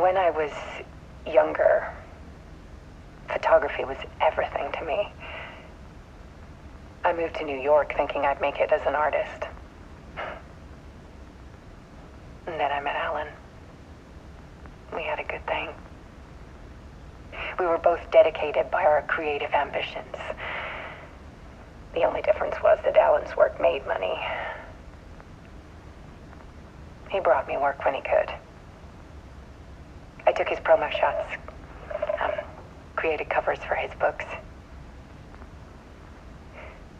When I was younger, photography was everything to me. I moved to New York thinking I'd make it as an artist. And then I met Alan. We had a good thing. We were both dedicated by our creative ambitions. The only difference was that Alan's work made money. He brought me work when he could. I took his promo shots, created covers for his books.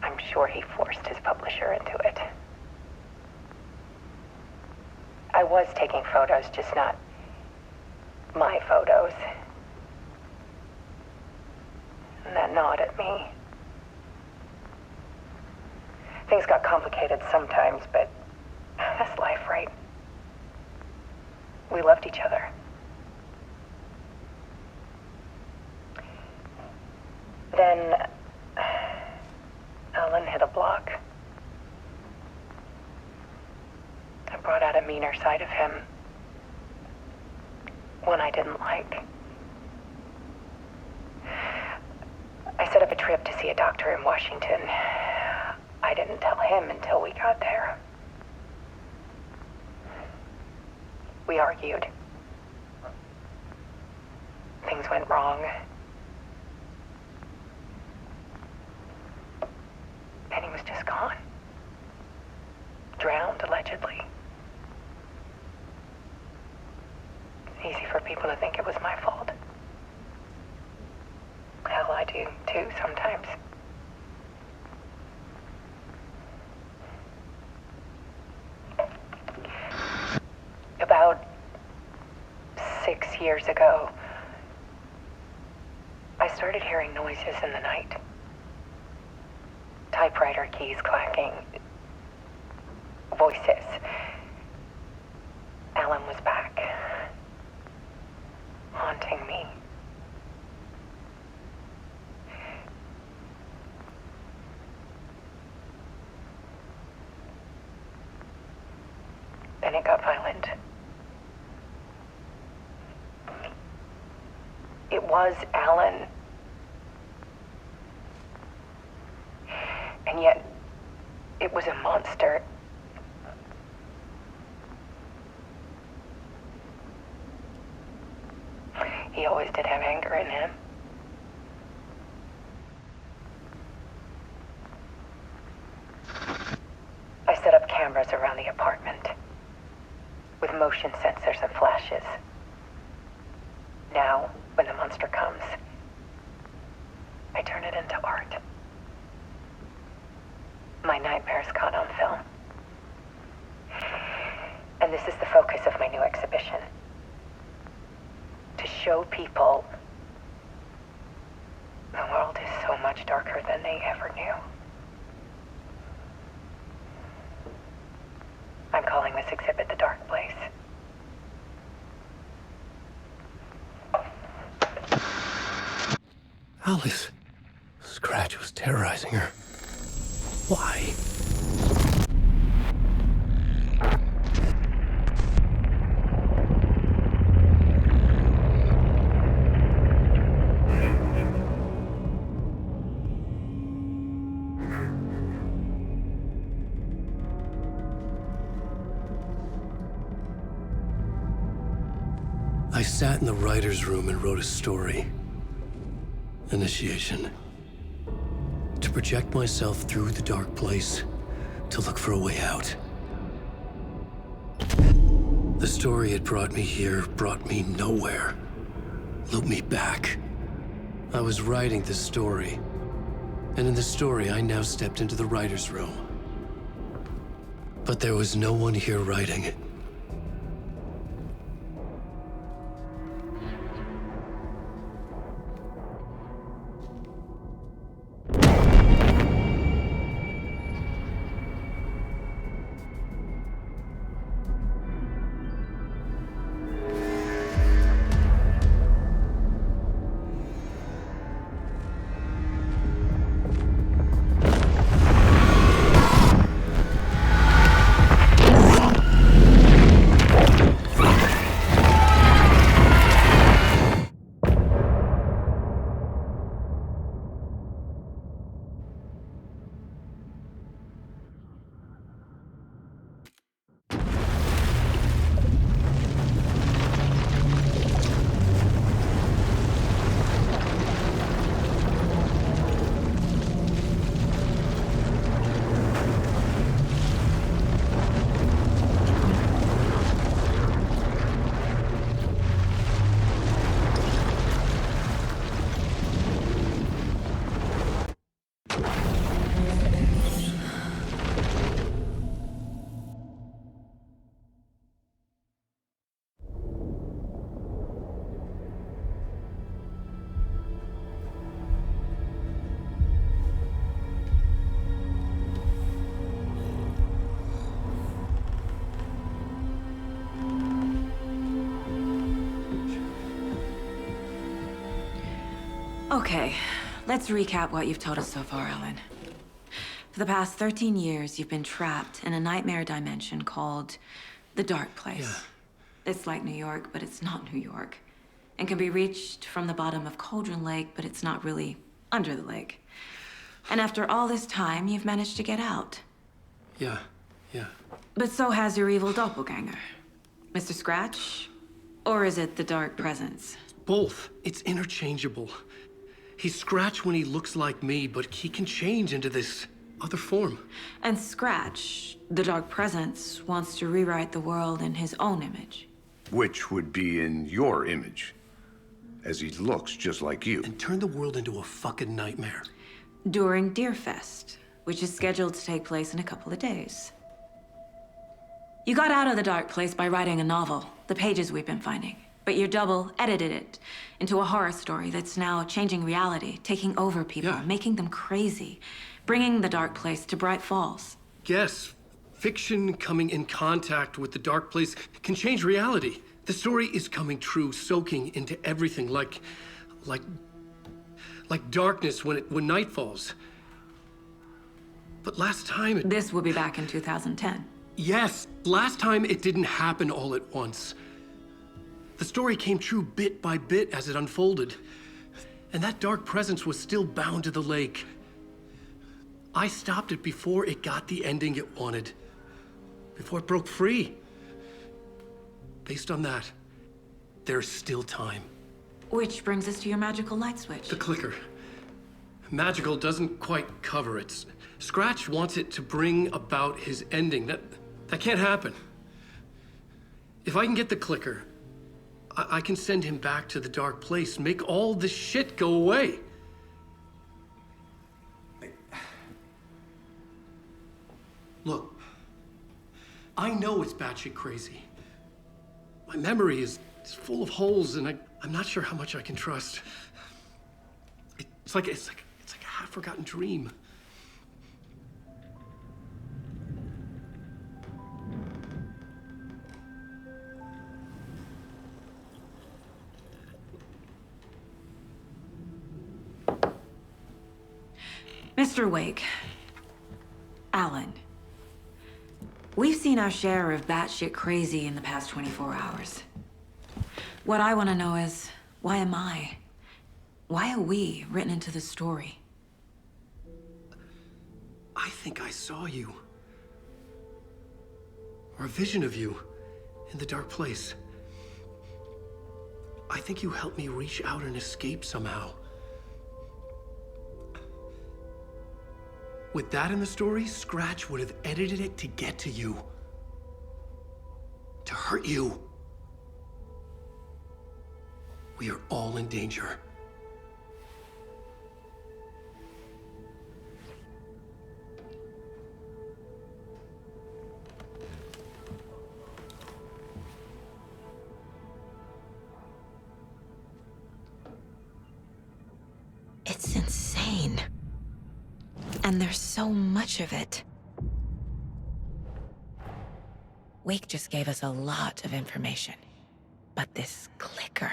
I'm sure he forced his publisher into it. I was taking photos, just not my photos. And that gnawed at me. Things got complicated sometimes, but that's life, right? We loved each other. Then Alan hit a block. I brought out a meaner side of him. One I didn't like. I set up a trip to see a doctor in Washington. I didn't tell him until we got there. We argued. Things went wrong. And he was just gone. Drowned, allegedly. It's easy for people to think it was my fault. Hell, I do too sometimes. About 6 years ago, I started hearing noises in the night. Typewriter keys clacking. Voices. Alan was back. Haunting me. Then it got violent. It was Alan. And yet, it was a monster. He always did have anger in him. I set up cameras around the apartment with motion sensors and flashes. Now, when the monster comes, I turn it into art. My nightmares caught on film. And this is the focus of my new exhibition. To show people the world is so much darker than they ever knew. I'm calling this exhibit The Dark Place. Alice. Scratch was terrorizing her. Why? I sat in the writer's room and wrote a story. Initiation. To project myself through the dark place, to look for a way out. The story had brought me here, brought me nowhere. Looped me back. I was writing the story. And in the story, I now stepped into the writer's room. But there was no one here writing it. Okay, let's recap what you've told us so far, Alan. For the past 13 years, you've been trapped in a nightmare dimension called the Dark Place. Yeah. It's like New York, but it's not New York. And can be reached from the bottom of Cauldron Lake, but it's not really under the lake. And after all this time, you've managed to get out. Yeah. But so has your evil doppelganger. Mr. Scratch? Or is it the Dark Presence? Both. It's interchangeable. He's Scratch when he looks like me, but he can change into this other form. And Scratch, the Dark Presence, wants to rewrite the world in his own image. Which would be in your image, as he looks just like you. And turn the world into a fucking nightmare. During Deerfest, which is scheduled to take place in a couple of days. You got out of the Dark Place by writing a novel, The Pages We've Been Finding. But your double edited it into a horror story that's now changing reality, taking over people, Yeah. making them crazy, bringing the Dark Place to Bright Falls. Yes, fiction coming in contact with the Dark Place can change reality. The story is coming true, soaking into everything like darkness when night falls. But last time This will be back in 2010. Yes, last time it didn't happen all at once. The story came true bit by bit as it unfolded. And that dark presence was still bound to the lake. I stopped it before it got the ending it wanted. Before it broke free. Based on that, there's still time. Which brings us to your magical light switch. The clicker. Magical doesn't quite cover it. Scratch wants it to bring about his ending. That can't happen. If I can get the clicker, I can send him back to the Dark Place, make all this shit go away. Look, I know it's batshit crazy. My memory is full of holes, and I'm not sure how much I can trust. It's like a half-forgotten dream. Mr. Wake. Alan. We've seen our share of batshit crazy in the past 24 hours. What I want to know is, why am I? Why are we written into the story? I think I saw you. Or a vision of you in the Dark Place. I think you helped me reach out and escape somehow. With that in the story, Scratch would have edited it to get to you. To hurt you. We are all in danger. It's insane. And there's so much of it. Wake just gave us a lot of information. But this clicker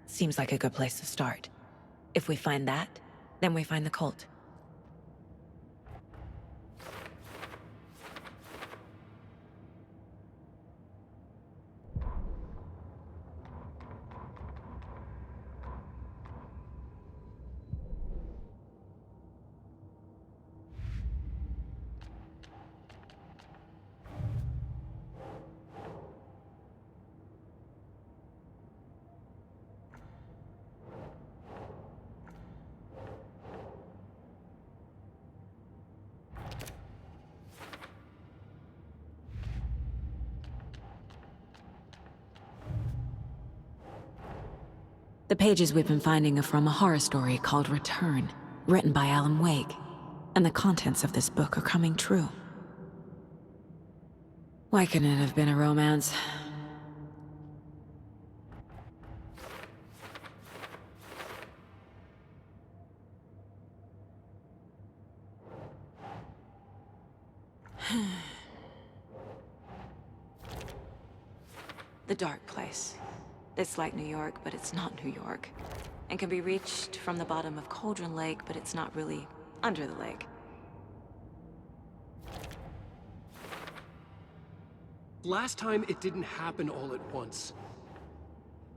seems like a good place to start. If we find that, then we find the cult. The pages we've been finding are from a horror story called Return, written by Alan Wake, and the contents of this book are coming true. Why couldn't it have been a romance? The Dark Place. It's like New York, but it's not New York. and can be reached from the bottom of Cauldron Lake, but it's not really under the lake. Last time, it didn't happen all at once.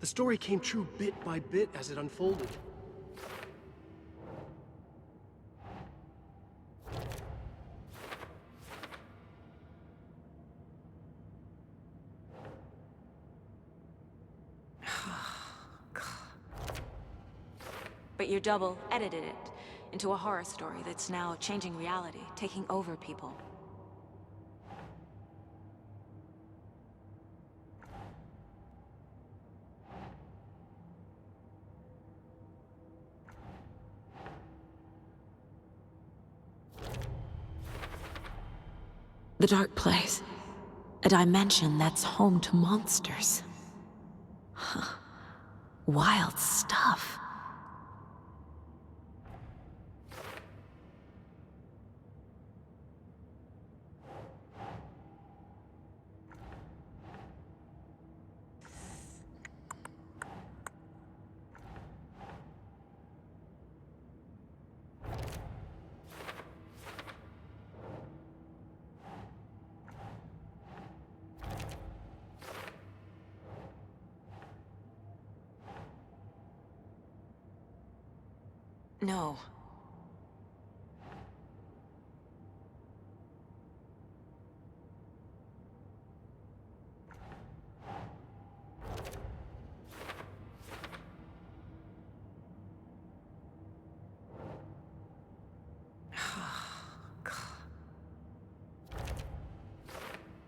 The story came true bit by bit as it unfolded. But your double edited it into a horror story that's now changing reality, taking over people. The Dark Place. A dimension that's home to monsters. Huh. Wild stuff. No.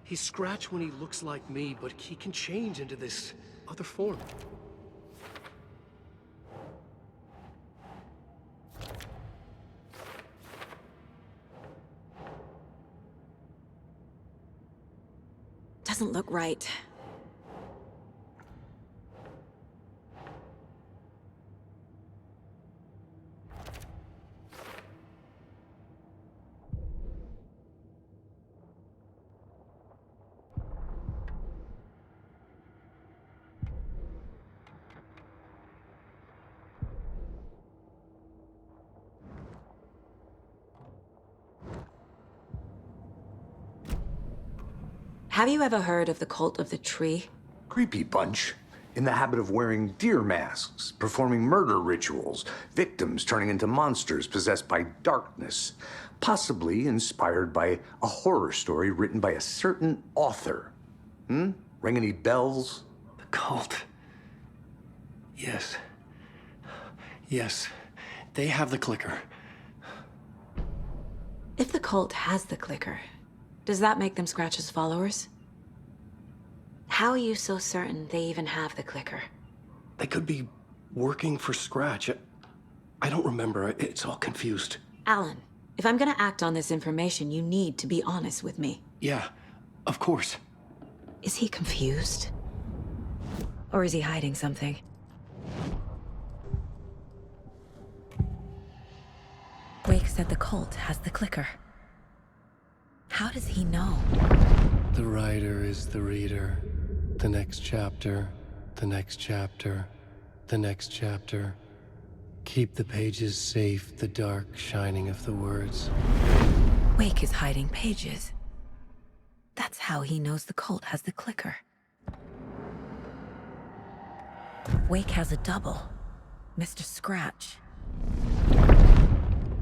He's Scratch when he looks like me, but he can change into this other form. Doesn't look right. Have you ever heard of the Cult of the Tree? Creepy bunch. In the habit of wearing deer masks, performing murder rituals, victims turning into monsters possessed by darkness, possibly inspired by a horror story written by a certain author. Ring any bells? The cult. Yes. Yes. They have the clicker. If the cult has the clicker, does that make them Scratch's followers? How are you so certain they even have the clicker? They could be working for Scratch. I don't remember. It's all confused. Alan, if I'm gonna act on this information, you need to be honest with me. Yeah, of course. Is he confused? Or is he hiding something? Wake said the cult has the clicker. How does he know? The writer is the reader. The next chapter, the next chapter, the next chapter. Keep the pages safe, the dark shining of the words. Wake is hiding pages. That's how he knows the cult has the clicker. Wake has a double. Mr. Scratch.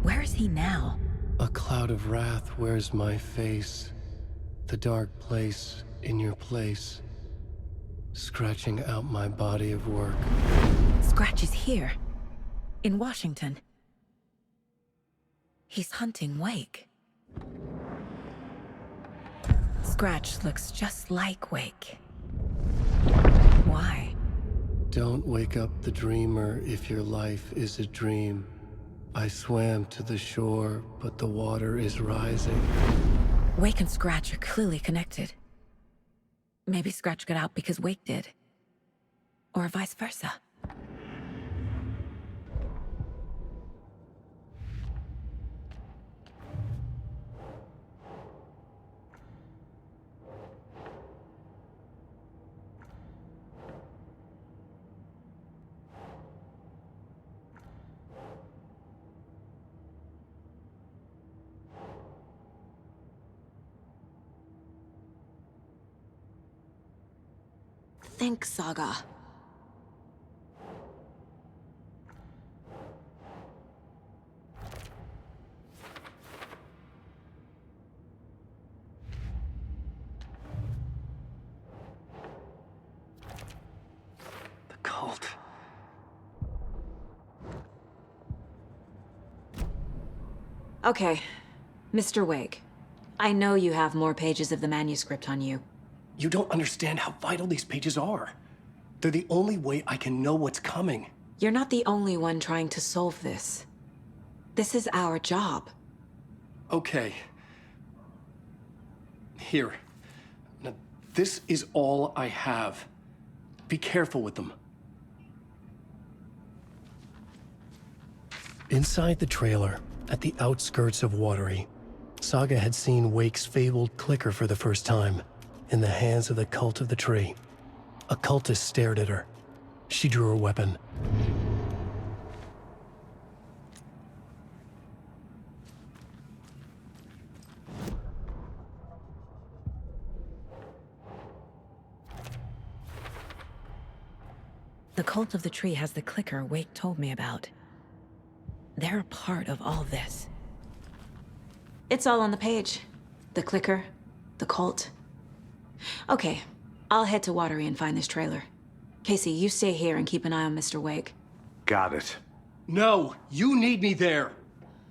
Where is he now? A cloud of wrath wears my face. The dark place in your place. Scratching out my body of work. Scratch is here. In Washington. He's hunting Wake. Scratch looks just like Wake. Why? Don't wake up the dreamer if your life is a dream. I swam to the shore, but the water is rising. Wake and Scratch are clearly connected. Maybe Scratch got out because Wake did. Or vice versa. think, Saga? The cult. Okay, Mr. Wake. I know you have more pages of the manuscript on you. You don't understand how vital these pages are. They're the only way I can know what's coming. You're not the only one trying to solve this. This is our job. Okay. Here. Now, this is all I have. Be careful with them. Inside the trailer, at the outskirts of Watery, Saga had seen Wake's fabled clicker for the first time, in the hands of the Cult of the Tree. A cultist stared at her. She drew her weapon. The Cult of the Tree has the clicker Wake told me about. They're a part of all this. It's all on the page. The clicker, the cult. Okay, I'll head to Watery and find this trailer. Casey, you stay here and keep an eye on Mr. Wake. Got it. No, you need me there.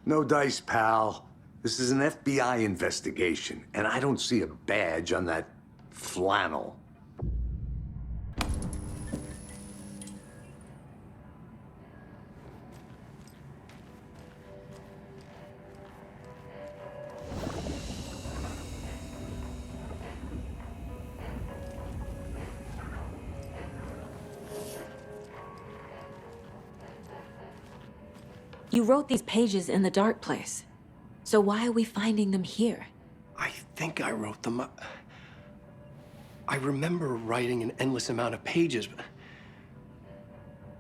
No dice, pal. This is an FBI investigation, and I don't see a badge on that flannel. You wrote these pages in the dark place. So why are we finding them here? I think I wrote them. I remember writing an endless amount of pages, but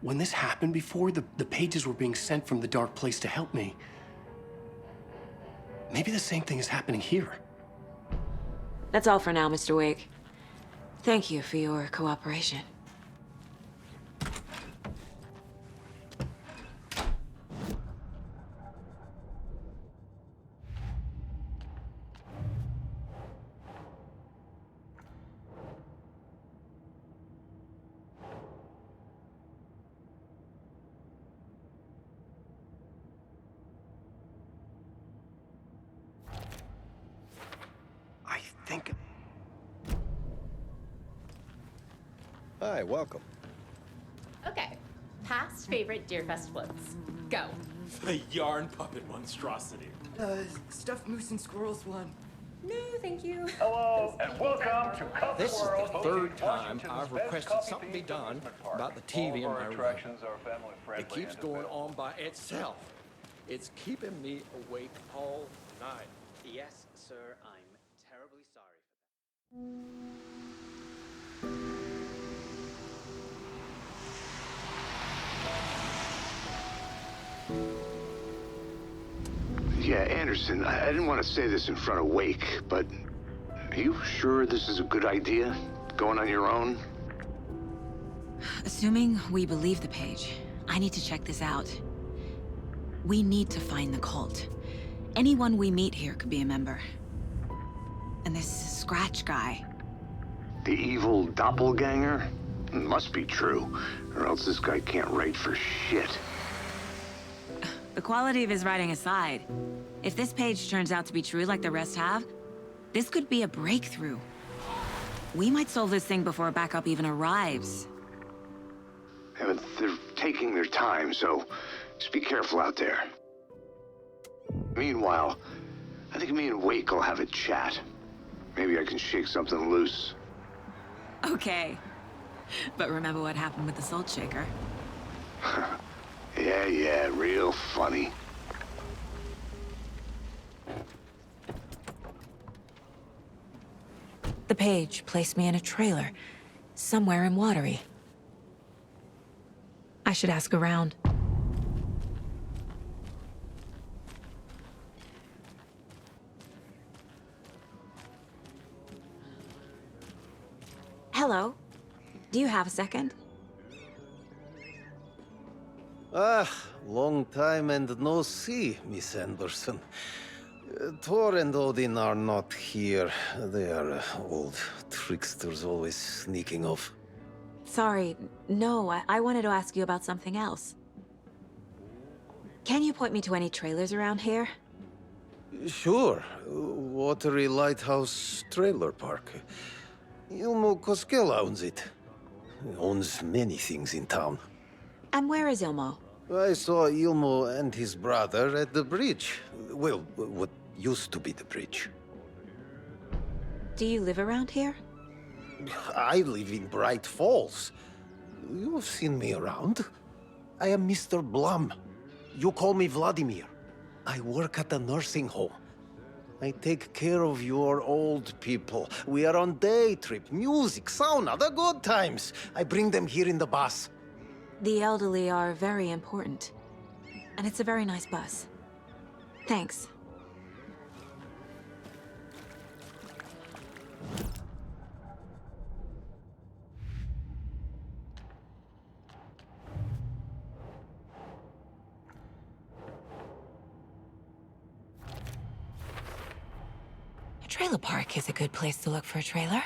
when this happened before, the pages were being sent from the dark place to help me. Maybe the same thing is happening here. That's all for now, Mr. Wake. Thank you for your cooperation. I think... Hi, welcome. Okay. Past favorite Deerfest floats. Go. The yarn puppet monstrosity. Stuffed moose and squirrels one. No, thank you. Hello, and welcome to Cup This is World, the third hosting time Washington's I've best requested coffee something be themed done amusement park. about the TV All in of my our room. attractions are family friendly. It keeps and going available. on by itself. It's keeping me awake all night. Yes, sir, I'm terribly sorry for that. Yeah, Anderson, I didn't want to say this in front of Wake, but are you sure this is a good idea? Going on your own? Assuming we believe the page, I need to check this out. We need to find the cult. Anyone we meet here could be a member. And this Scratch guy. The evil doppelganger? Must be true, or else this guy can't write for shit. The quality of his writing aside, if this page turns out to be true like the rest have, this could be a breakthrough. We might solve this thing before backup even arrives. Yeah, but they're taking their time, so just be careful out there. Meanwhile, I think me and Wake will have a chat. Maybe I can shake something loose. Okay. But remember what happened with the Salt Shaker? Yeah, real funny. The page placed me in a trailer, somewhere in Watery. I should ask around. Hello. Do you have a second? Long time and no see, Miss Anderson. Thor and Odin are not here. They are old tricksters always sneaking off. Sorry, no, I wanted to ask you about something else. Can you point me to any trailers around here? Sure. Watery Lighthouse Trailer Park. Ilmo Koskela owns it. He owns many things in town. And where is Ilmo? I saw Ilmo and his brother at the bridge. Well, what used to be the bridge. Do you live around here? I live in Bright Falls. You've seen me around. I am Mr. Blum. You call me Vladimir. I work at a nursing home. I take care of your old people. We are on day trip, music, sauna, the good times. I bring them here in the bus. The elderly are very important. And it's a very nice bus. Thanks. A trailer park is a good place to look for a trailer.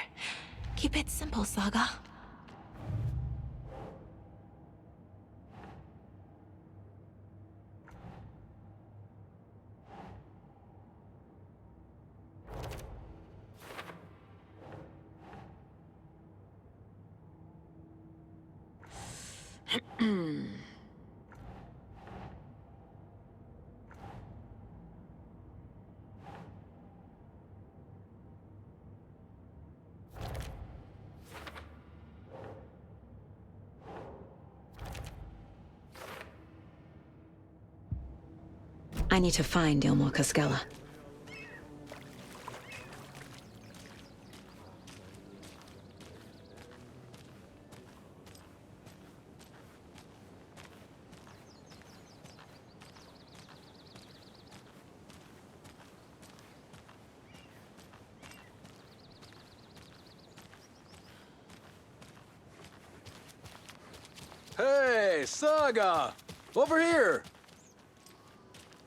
Keep it simple, Saga. I need to find Ilmo Koskela. Hey, Saga! Over here!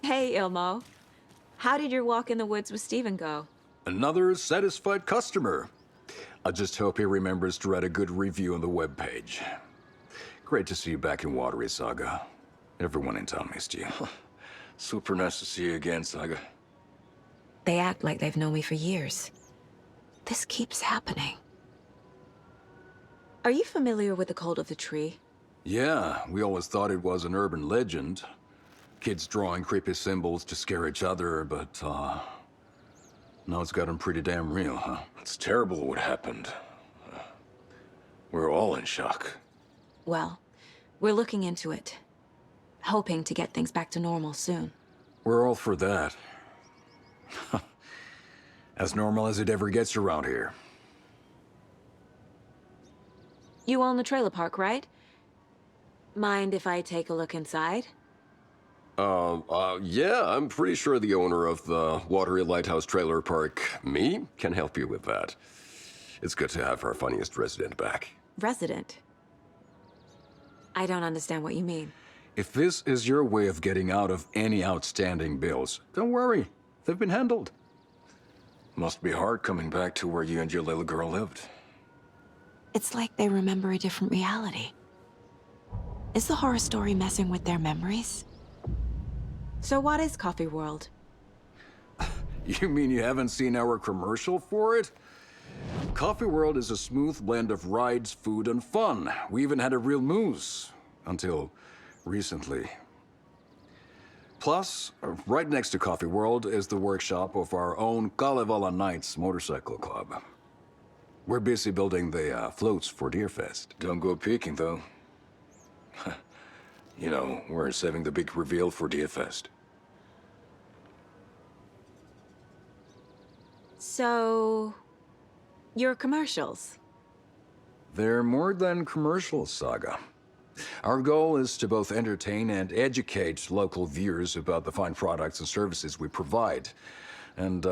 Hey, Ilmo. How did your walk in the woods with Steven go? Another satisfied customer. I just hope he remembers to write a good review on the webpage. Great to see you back in Watery, Saga. Everyone in town missed you. Super nice to see you again, Saga. They act like they've known me for years. This keeps happening. Are you familiar with the Cult of the Tree? Yeah, we always thought it was an urban legend. Kids drawing creepy symbols to scare each other, but, now it's gotten pretty damn real, huh? It's terrible what happened. We're all in shock. Well, we're looking into it. Hoping to get things back to normal soon. We're all for that. As normal as it ever gets around here. You own the trailer park, right? Mind if I take a look inside? Yeah, I'm pretty sure the owner of the Watery Lighthouse Trailer Park, me, can help you with that. It's good to have our funniest resident back. Resident? I don't understand what you mean. If this is your way of getting out of any outstanding bills, don't worry. They've been handled. Must be hard coming back to where you and your little girl lived. It's like they remember a different reality. Is the horror story messing with their memories? So what is Coffee World? You mean you haven't seen our commercial for it? Coffee World is a smooth blend of rides, food, and fun. We even had a real moose. Until recently. Plus, right next to Coffee World is the workshop of our own Kalevala Knights Motorcycle Club. We're busy building the floats for Deerfest. Don't go peeking, though. You know, we're saving the big reveal for Deerfest. So... your commercials? They're more than commercials, Saga. Our goal is to both entertain and educate local viewers about the fine products and services we provide. And,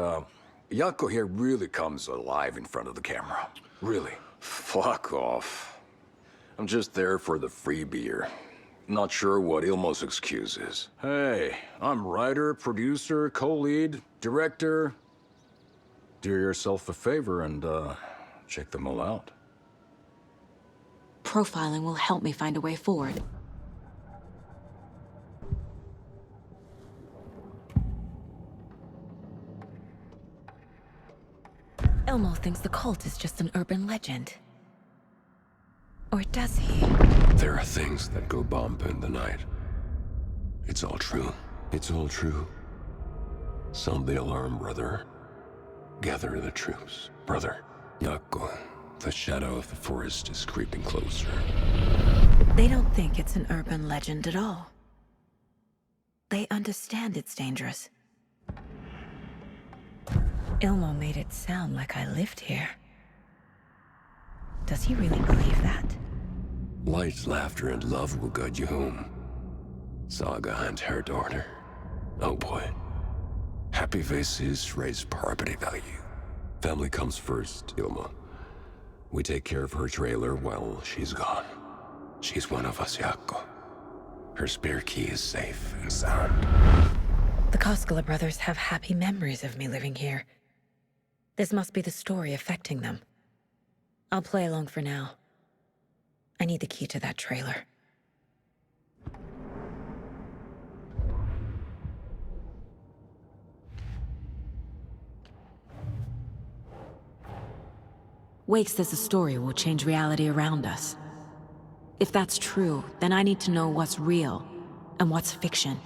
Jaakko here really comes alive in front of the camera. Really. Fuck off. I'm just there for the free beer. Not sure what Ilmo's excuse is. Hey, I'm writer, producer, co-lead, director. Do yourself a favor and, check them all out. Profiling will help me find a way forward. Ilmo thinks the cult is just an urban legend. Or does he? There are things that go bump in the night. It's all true. It's all true. Sound the alarm, brother. Gather the troops, brother. Jaakko, the shadow of the forest is creeping closer. They don't think it's an urban legend at all. They understand it's dangerous. Ilmo made it sound like I lived here. Does he really believe that? Light, laughter, and love will guide you home. Saga and her daughter. Oh boy. Happy faces raise property value. Family comes first, Ilmo. We take care of her trailer while she's gone. She's one of us, Jaakko. Her spare key is safe and sound. The Koskela brothers have happy memories of me living here. This must be the story affecting them. I'll play along for now. I need the key to that trailer. Wake says the story will change reality around us. If that's true, then I need to know what's real and what's fiction.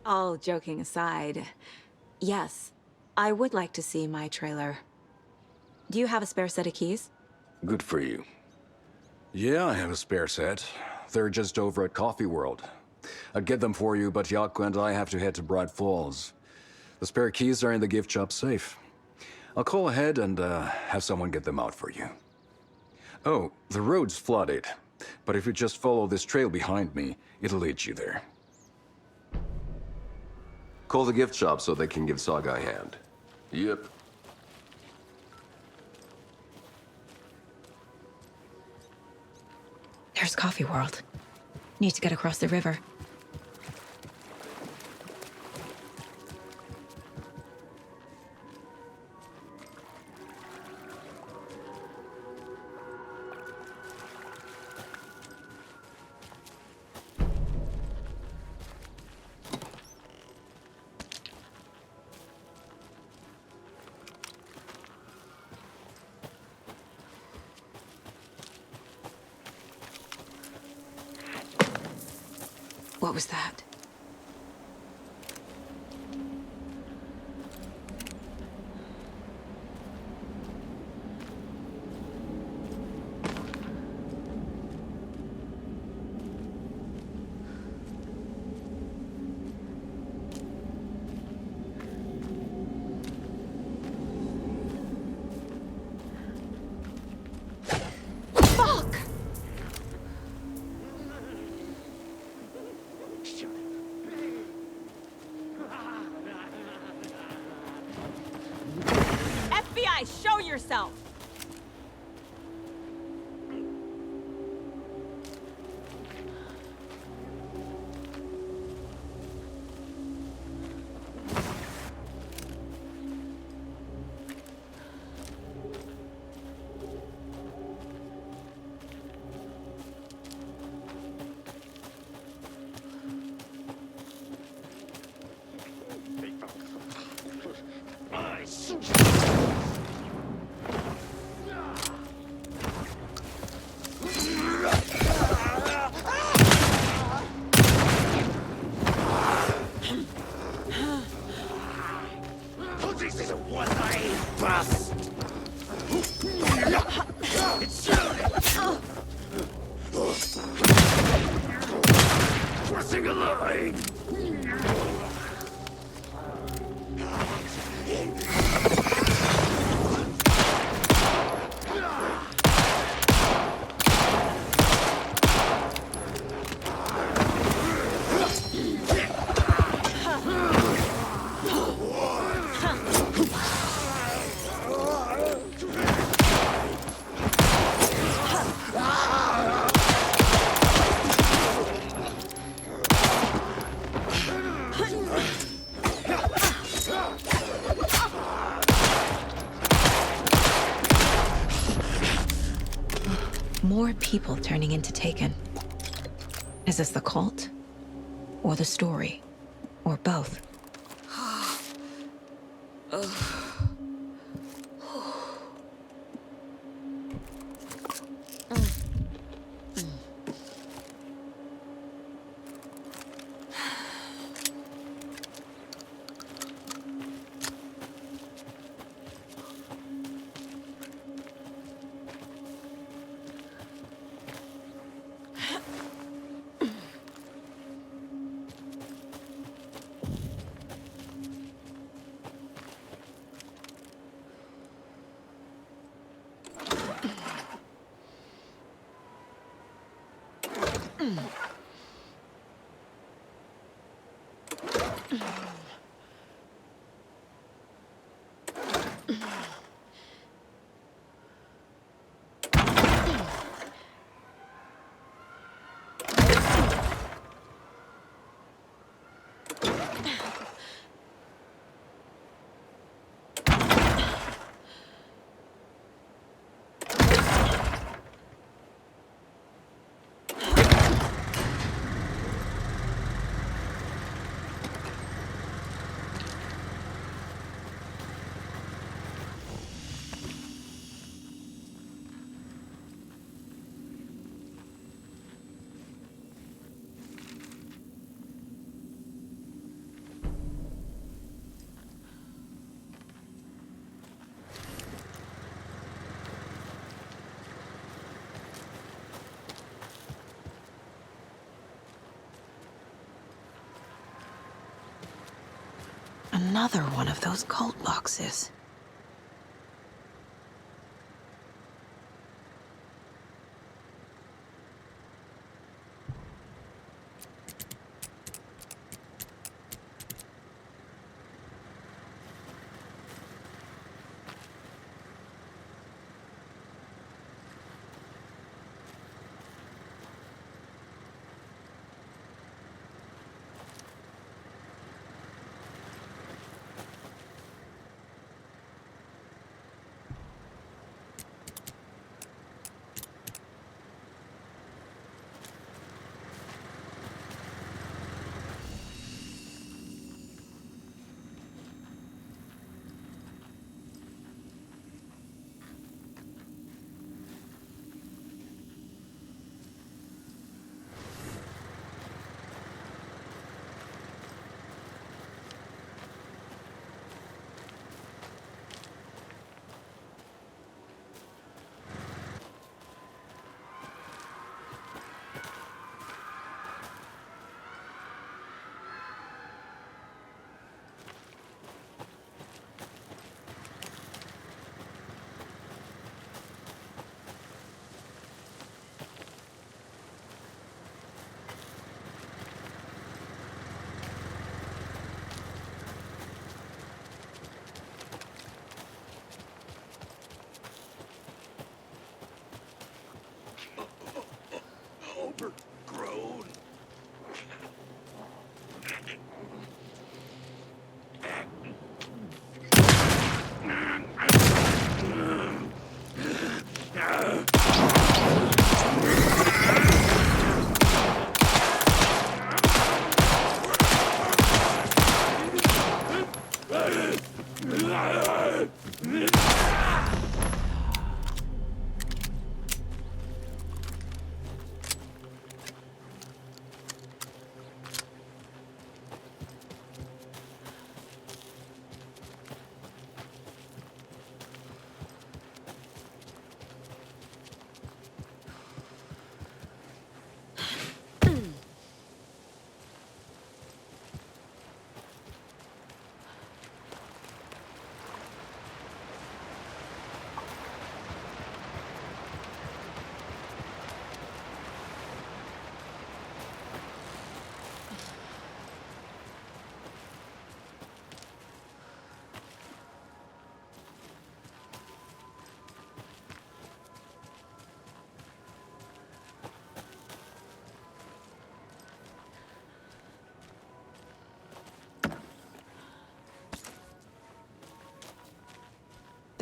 All joking aside, yes, I would like to see my trailer. Do you have a spare set of keys? Good for you. Yeah, I have a spare set. They're just over at Coffee World. I'd get them for you, but Jaakko and I have to head to Bright Falls. The spare keys are in the gift shop safe. I'll call ahead and have someone get them out for you. Oh, the road's flooded, but if you just follow this trail behind me, it'll lead you there. Call the gift shop so they can give Saga a hand. Yep. There's Coffee World. Need to get across the river. What was that? Show yourself! More people turning into Taken. Is this the cult? Or the story? Or both? Another one of those cult boxes.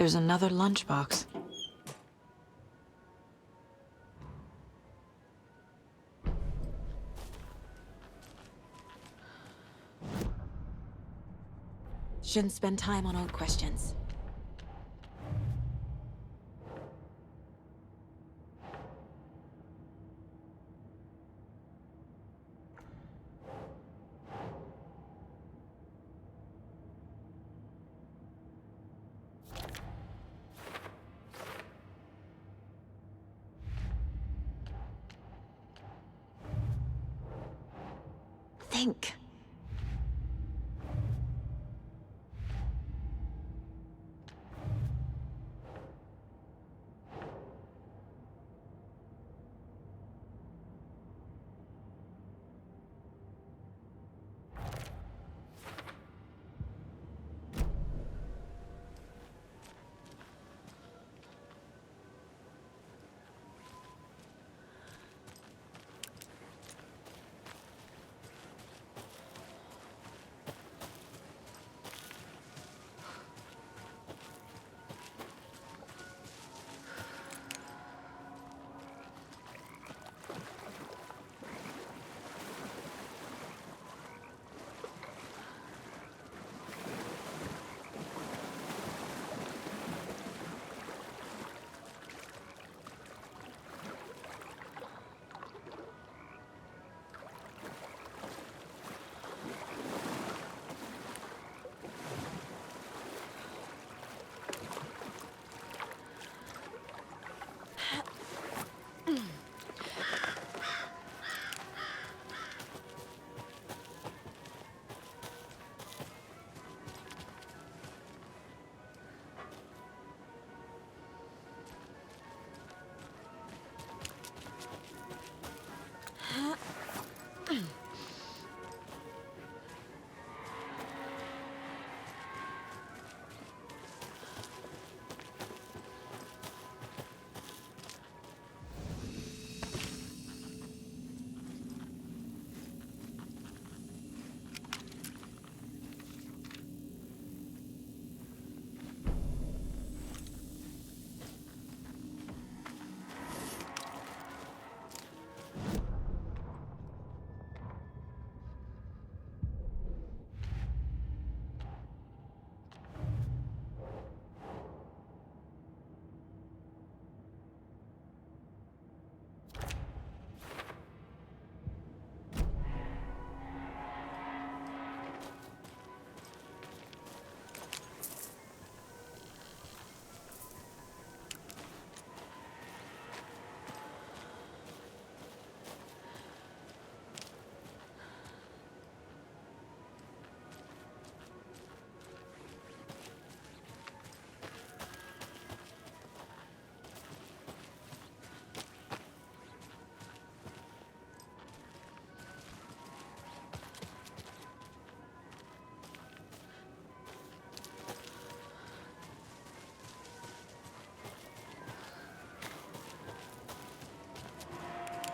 There's another lunchbox. Shouldn't spend time on old questions. Think.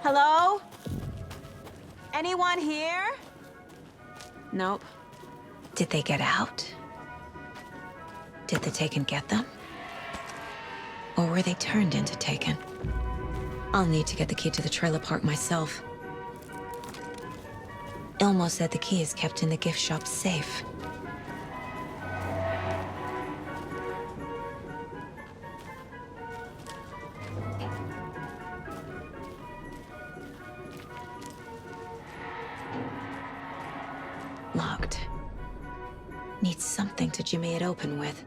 Hello? Anyone here? Nope. Did they get out? Did the Taken get them? Or were they turned into Taken? I'll need to get the key to the trailer park myself. Ilmo said the key is kept in the gift shop safe. Locked. Need something to jimmy it open with.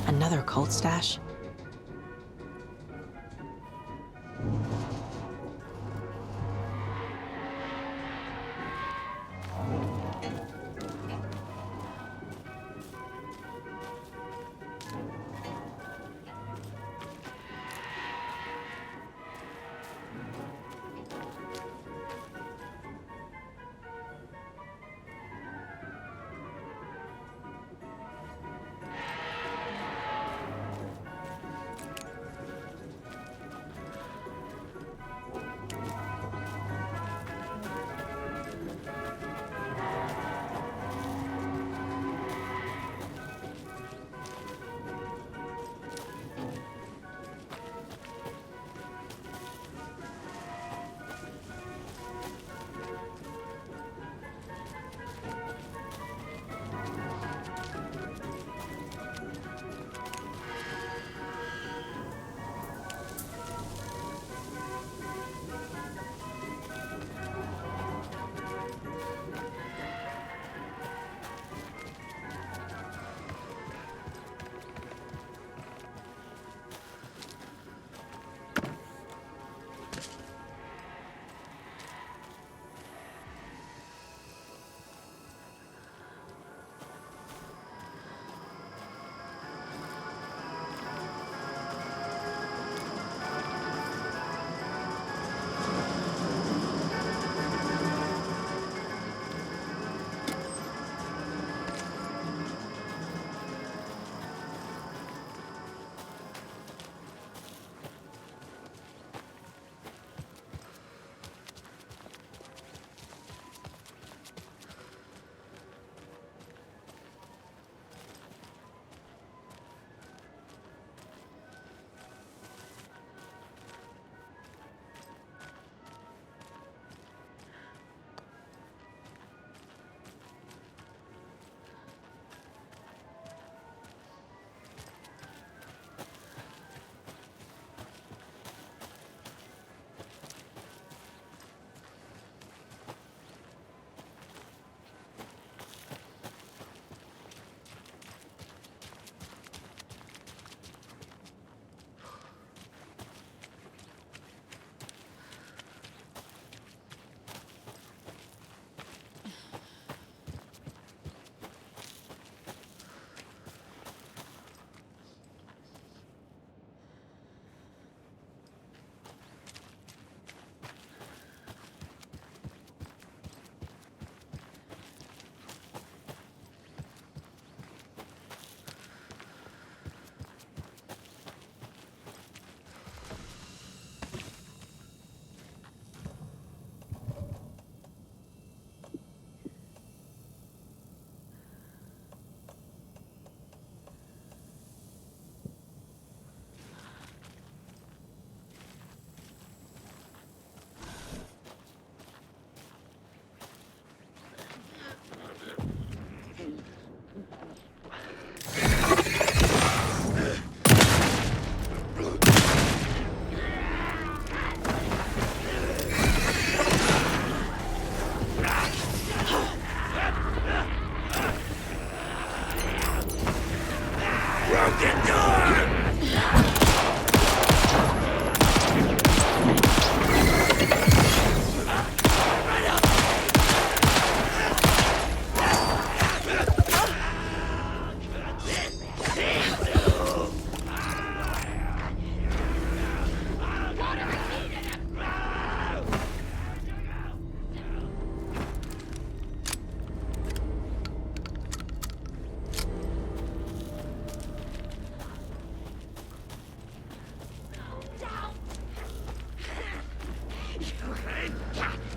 Another cult stash?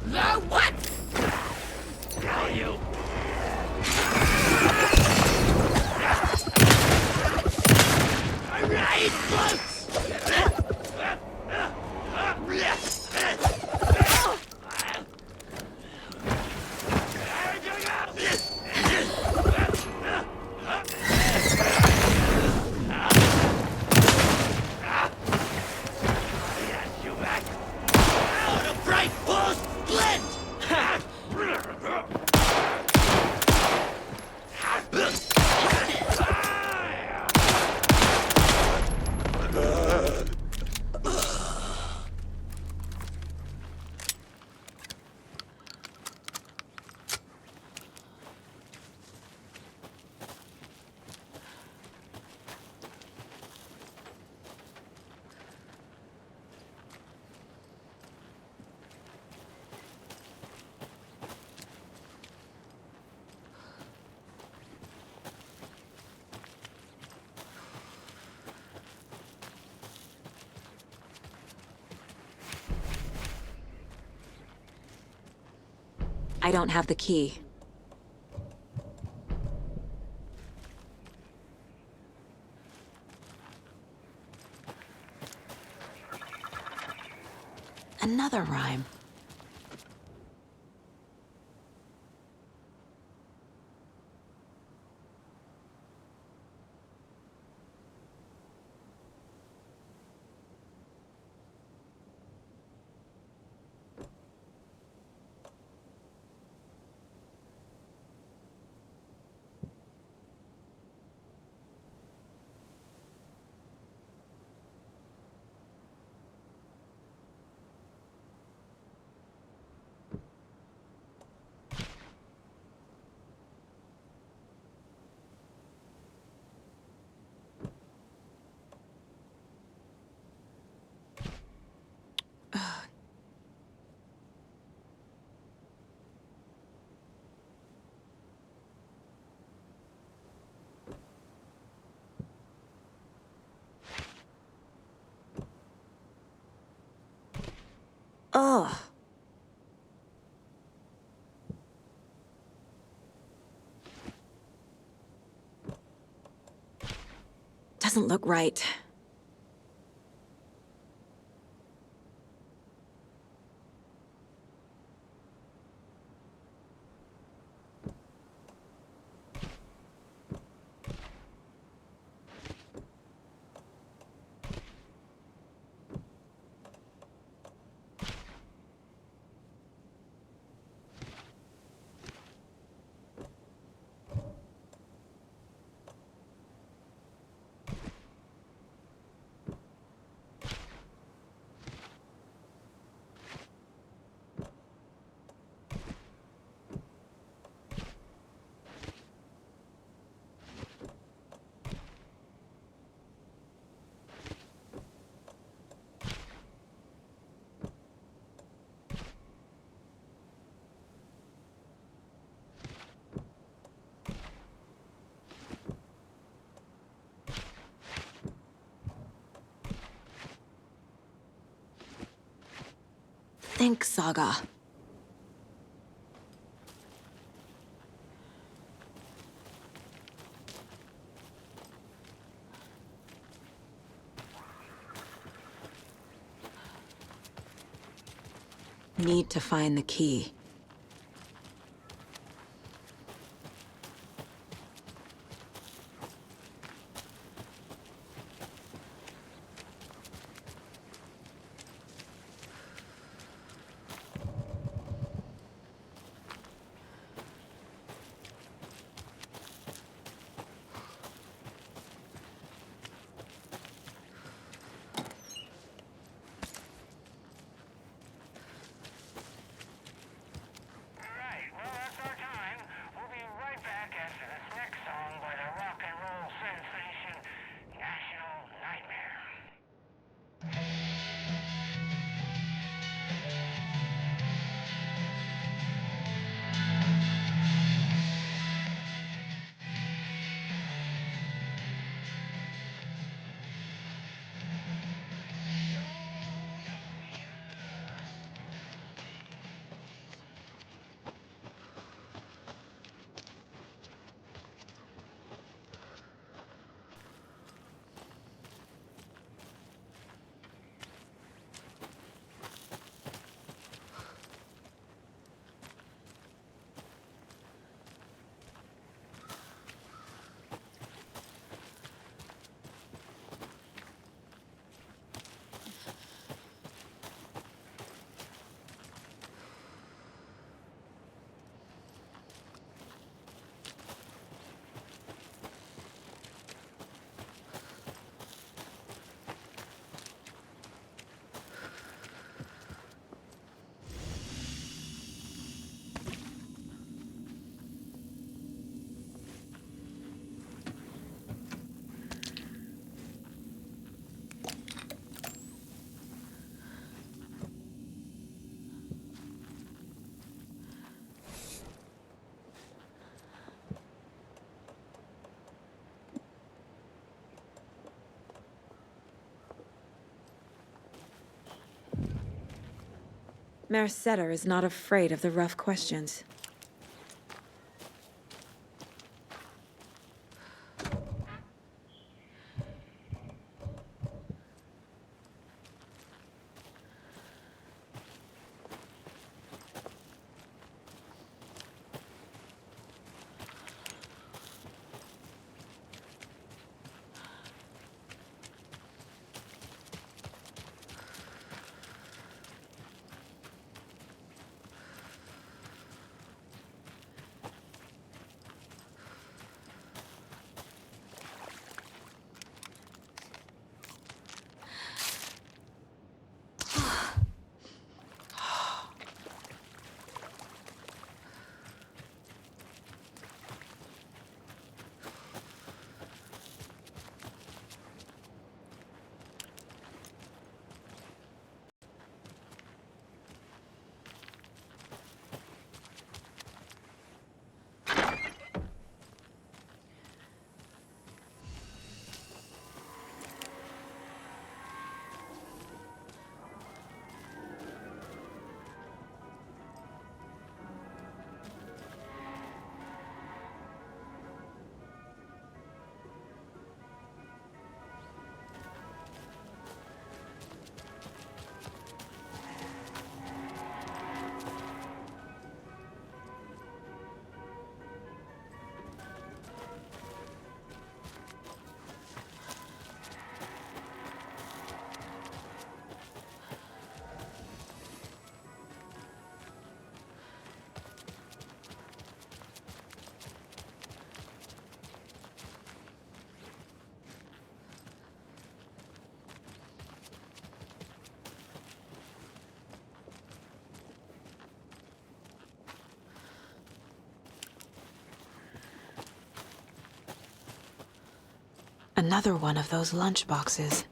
No, what? Tell you. All right, folks. I don't have the key. Another rhyme. Ugh. Doesn't look right. Think, Saga. Need to find the key. Mayor Setter is not afraid of the rough questions. Another one of those lunch boxes.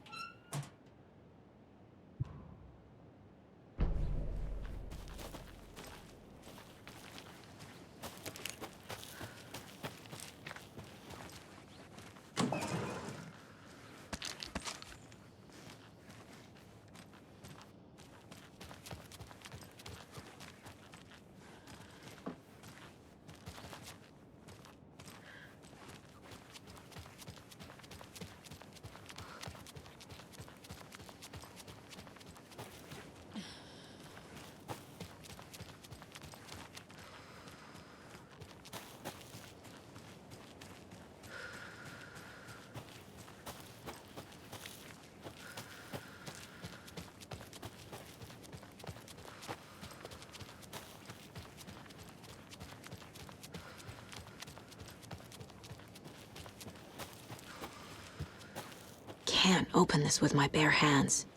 Can't open this with my bare hands.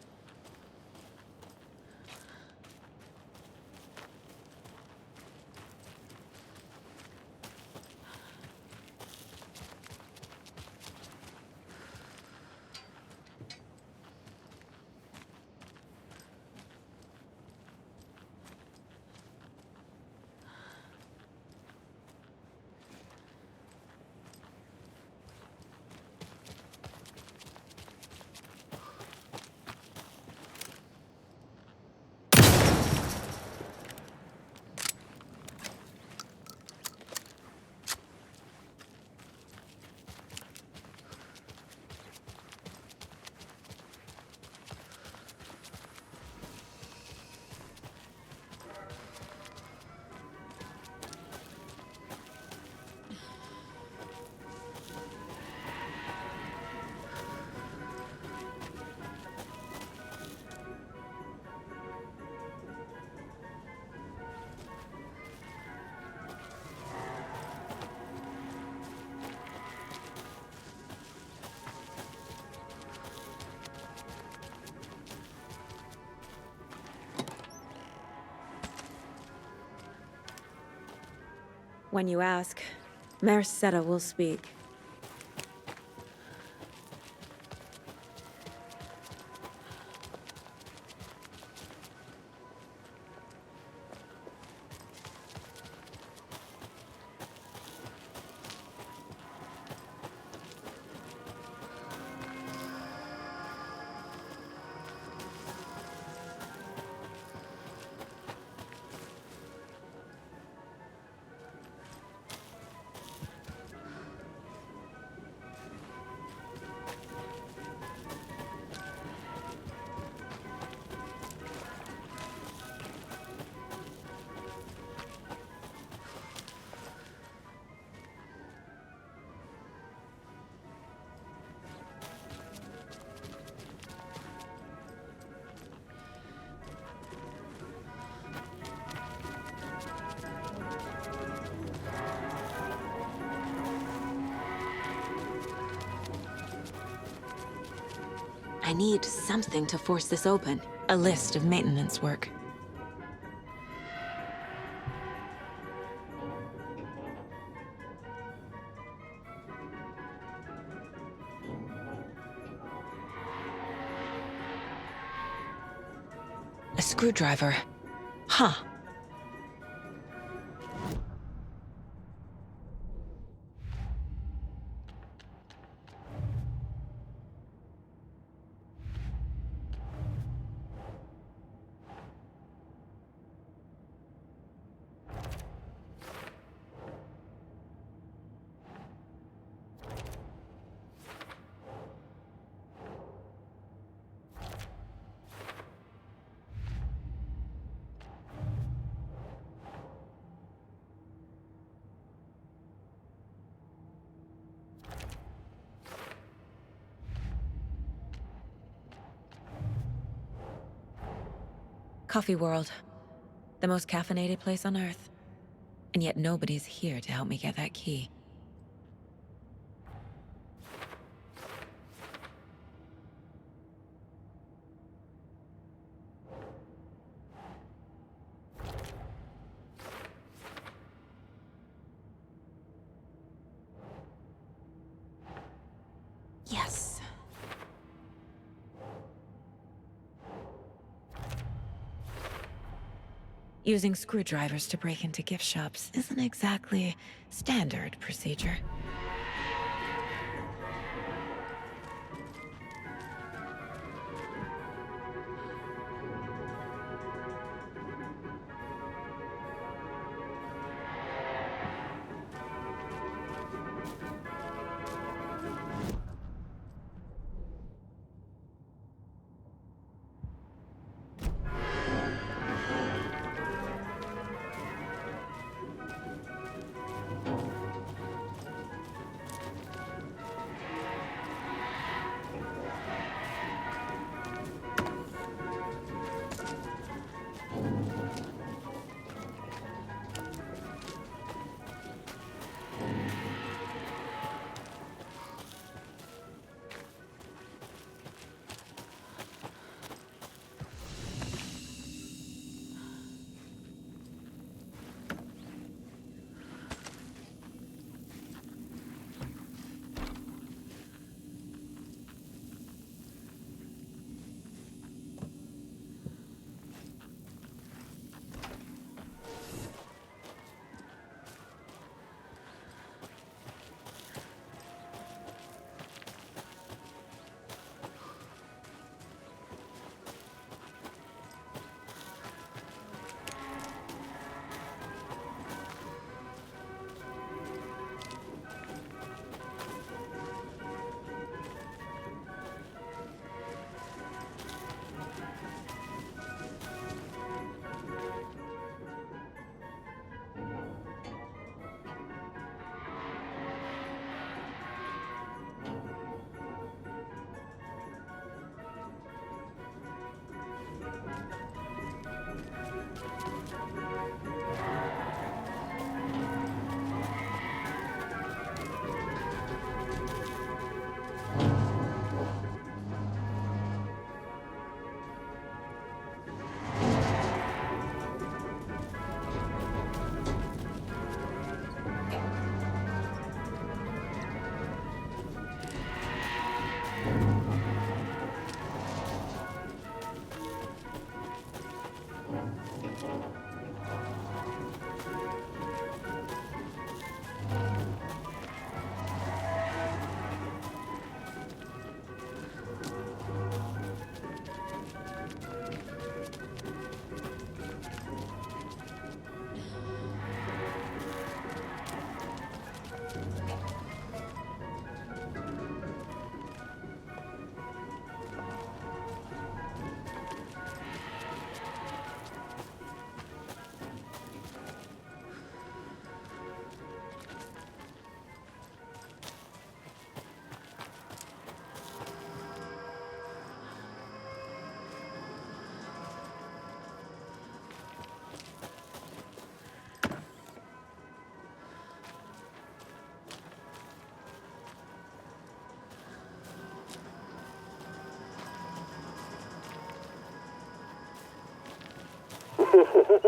When you ask, Mayor Setter will speak. I need something to force this open. A list of maintenance work. A screwdriver. Huh. Coffee World. The most caffeinated place on Earth. And yet nobody's here to help me get that key. Yes. Using screwdrivers to break into gift shops isn't exactly standard procedure.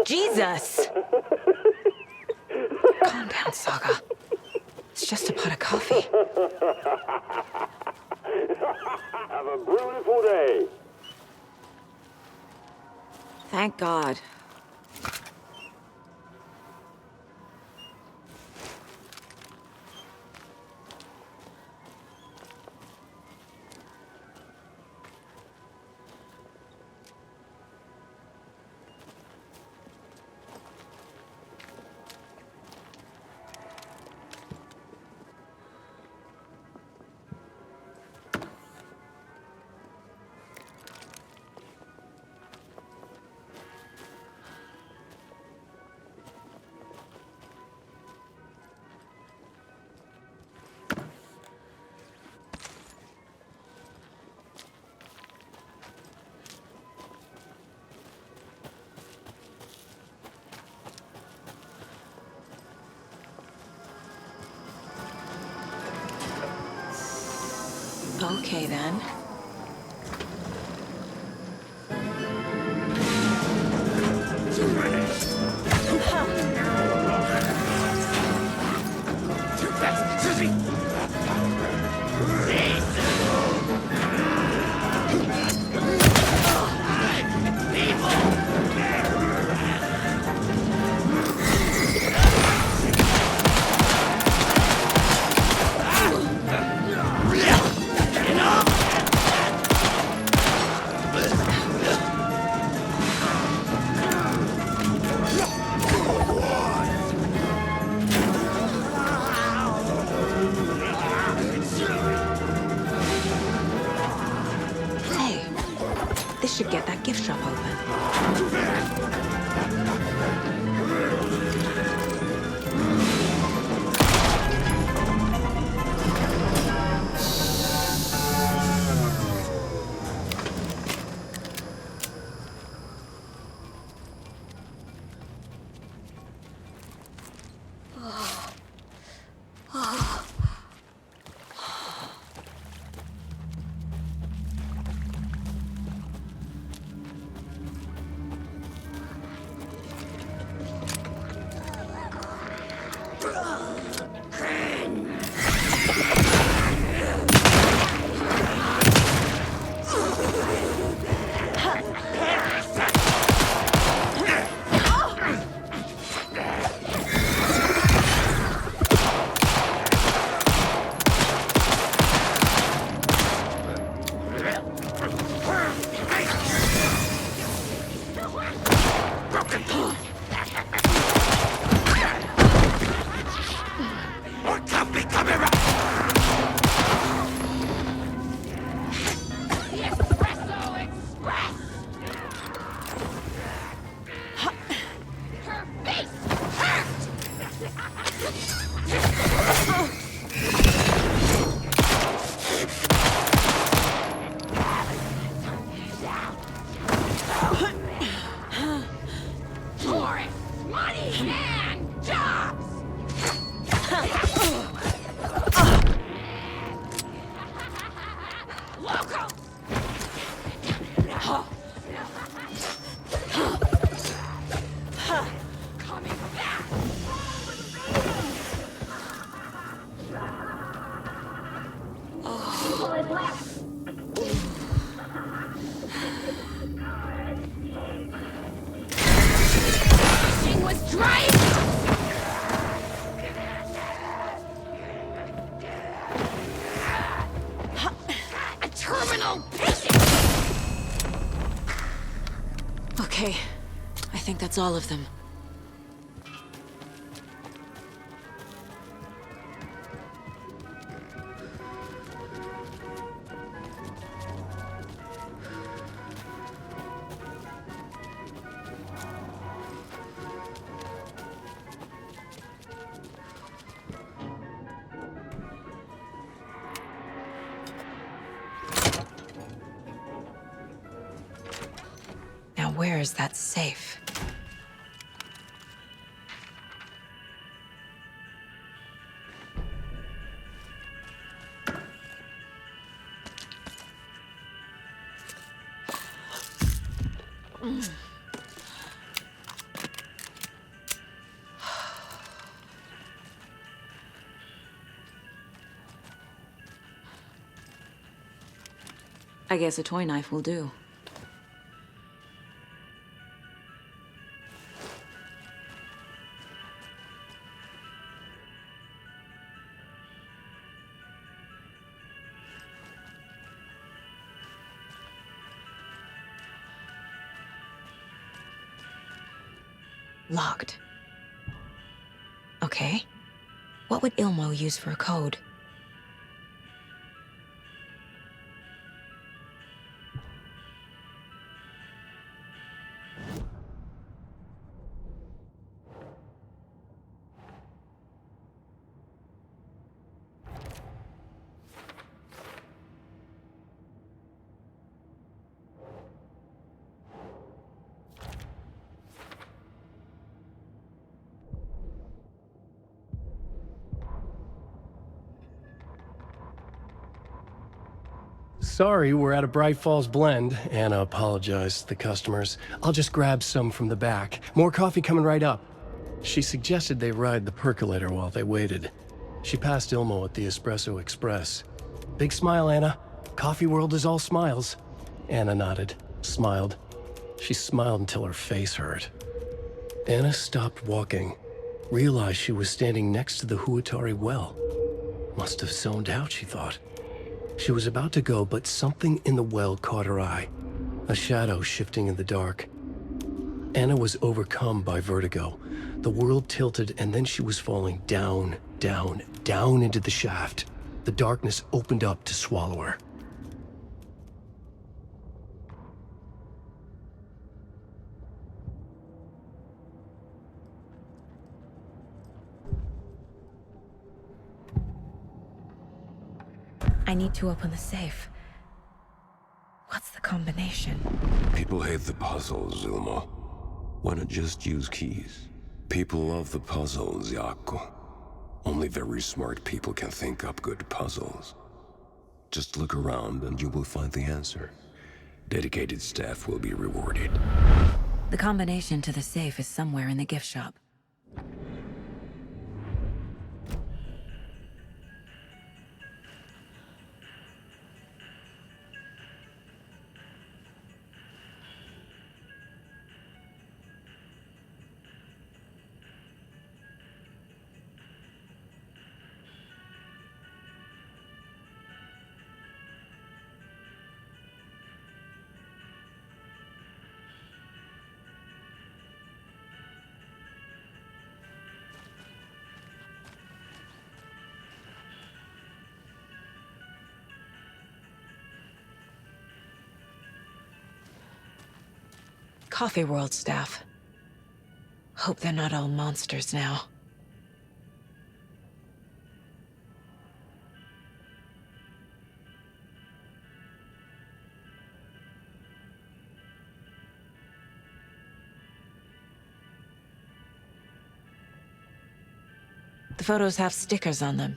Jesus! Calm down, Saga. It's just a pot of coffee. Have a beautiful day. Thank God. Okay, then. Too fast, Susie! Hey, this should get that gift shop open. Okay, I think that's all of them. Now, where is that safe? I guess a toy knife will do. Locked. Okay. What would Ilmo use for a code? Sorry, we're at a Bright Falls blend. Anna apologized to the customers. I'll just grab some from the back. More coffee coming right up. She suggested they ride the percolator while they waited. She passed Ilmo at the Espresso Express. Big smile, Anna. Coffee world is all smiles. Anna nodded, smiled. She smiled until her face hurt. Anna stopped walking, realized she was standing next to the Huatari well. Must have zoned out, she thought. She was about to go, but something in the well caught her eye. A shadow shifting in the dark. Anna was overcome by vertigo. The world tilted, and then she was falling down, down, down into the shaft. The darkness opened up to swallow her. I need to open the safe. What's the combination? People hate the puzzles, Ilmo. Why not just use keys? People love the puzzles, Jaakko. Only very smart people can think up good puzzles. Just look around and you will find the answer. Dedicated staff will be rewarded. The combination to the safe is somewhere in the gift shop. Coffee World staff. Hope they're not all monsters now. The photos have stickers on them.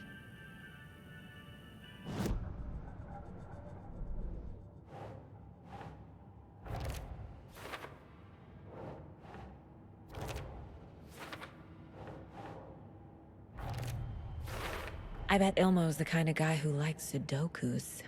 I bet Ilmo's the kind of guy who likes Sudokus.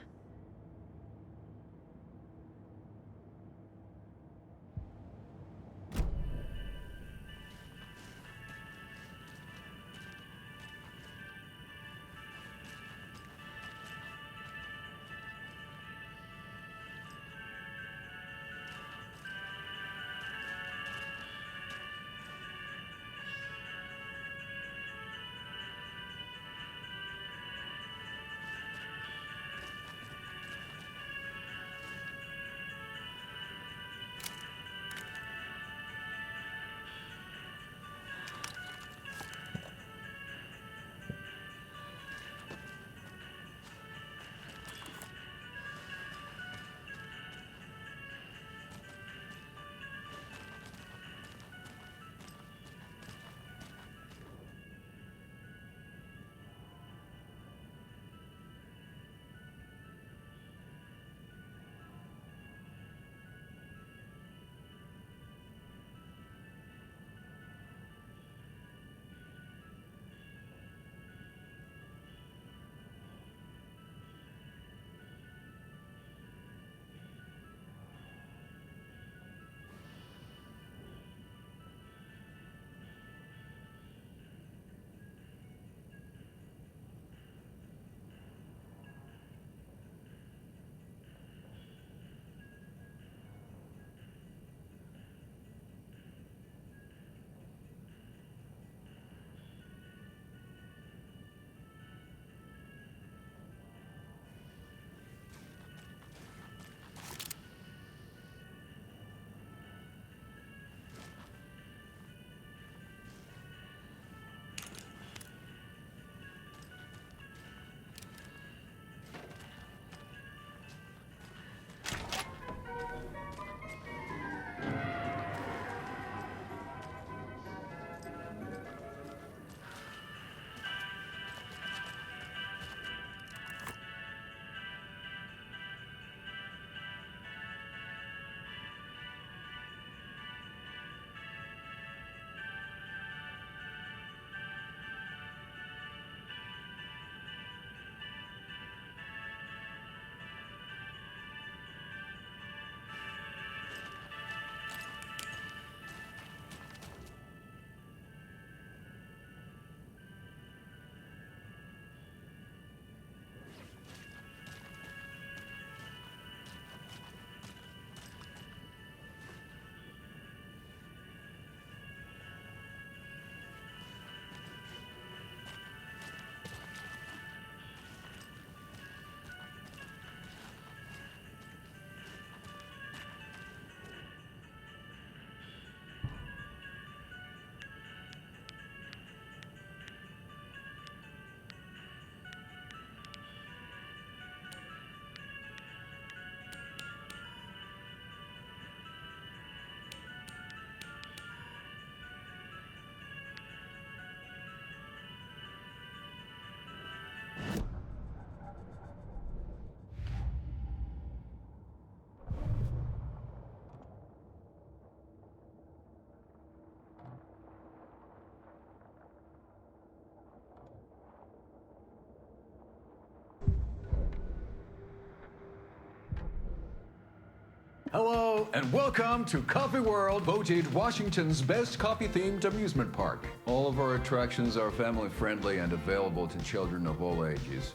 Hello, and welcome to Coffee World, voted Washington's best coffee-themed amusement park. All of our attractions are family-friendly and available to children of all ages,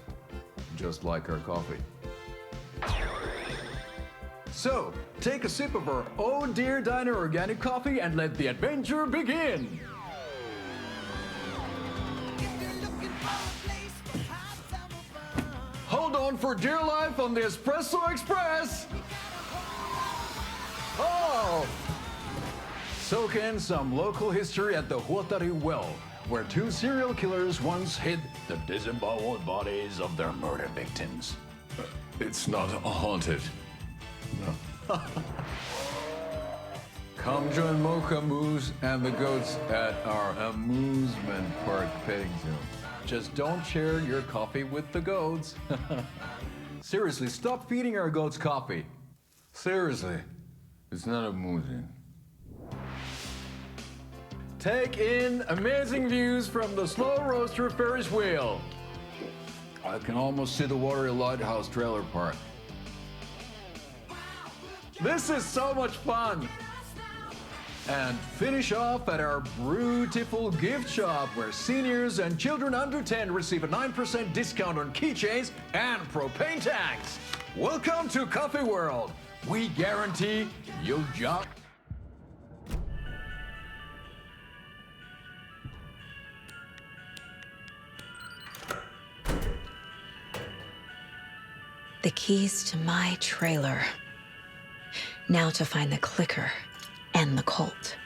just like our coffee. So, take a sip of our Oh Dear Diner organic coffee and let the adventure begin! Hold on for dear life on the Espresso Express! Oh! Soak in some local history at the Huatari Well, where two serial killers once hid the disemboweled bodies of their murder victims. It's not haunted. No. Come join Mocha Moose and the goats at our amusement park petting zoo. Just don't share your coffee with the goats. Seriously, stop feeding our goats coffee. Seriously, it's not amusing. Take in amazing views from the Slow Roaster Ferris wheel. I can almost see the Watery Lighthouse trailer park. This is so much fun! And finish off at our beautiful gift shop where seniors and children under 10 receive a 9% discount on keychains and propane tanks. Welcome to Coffee World. We guarantee you'll jump. The keys to my trailer. Now to find the clicker and the cult.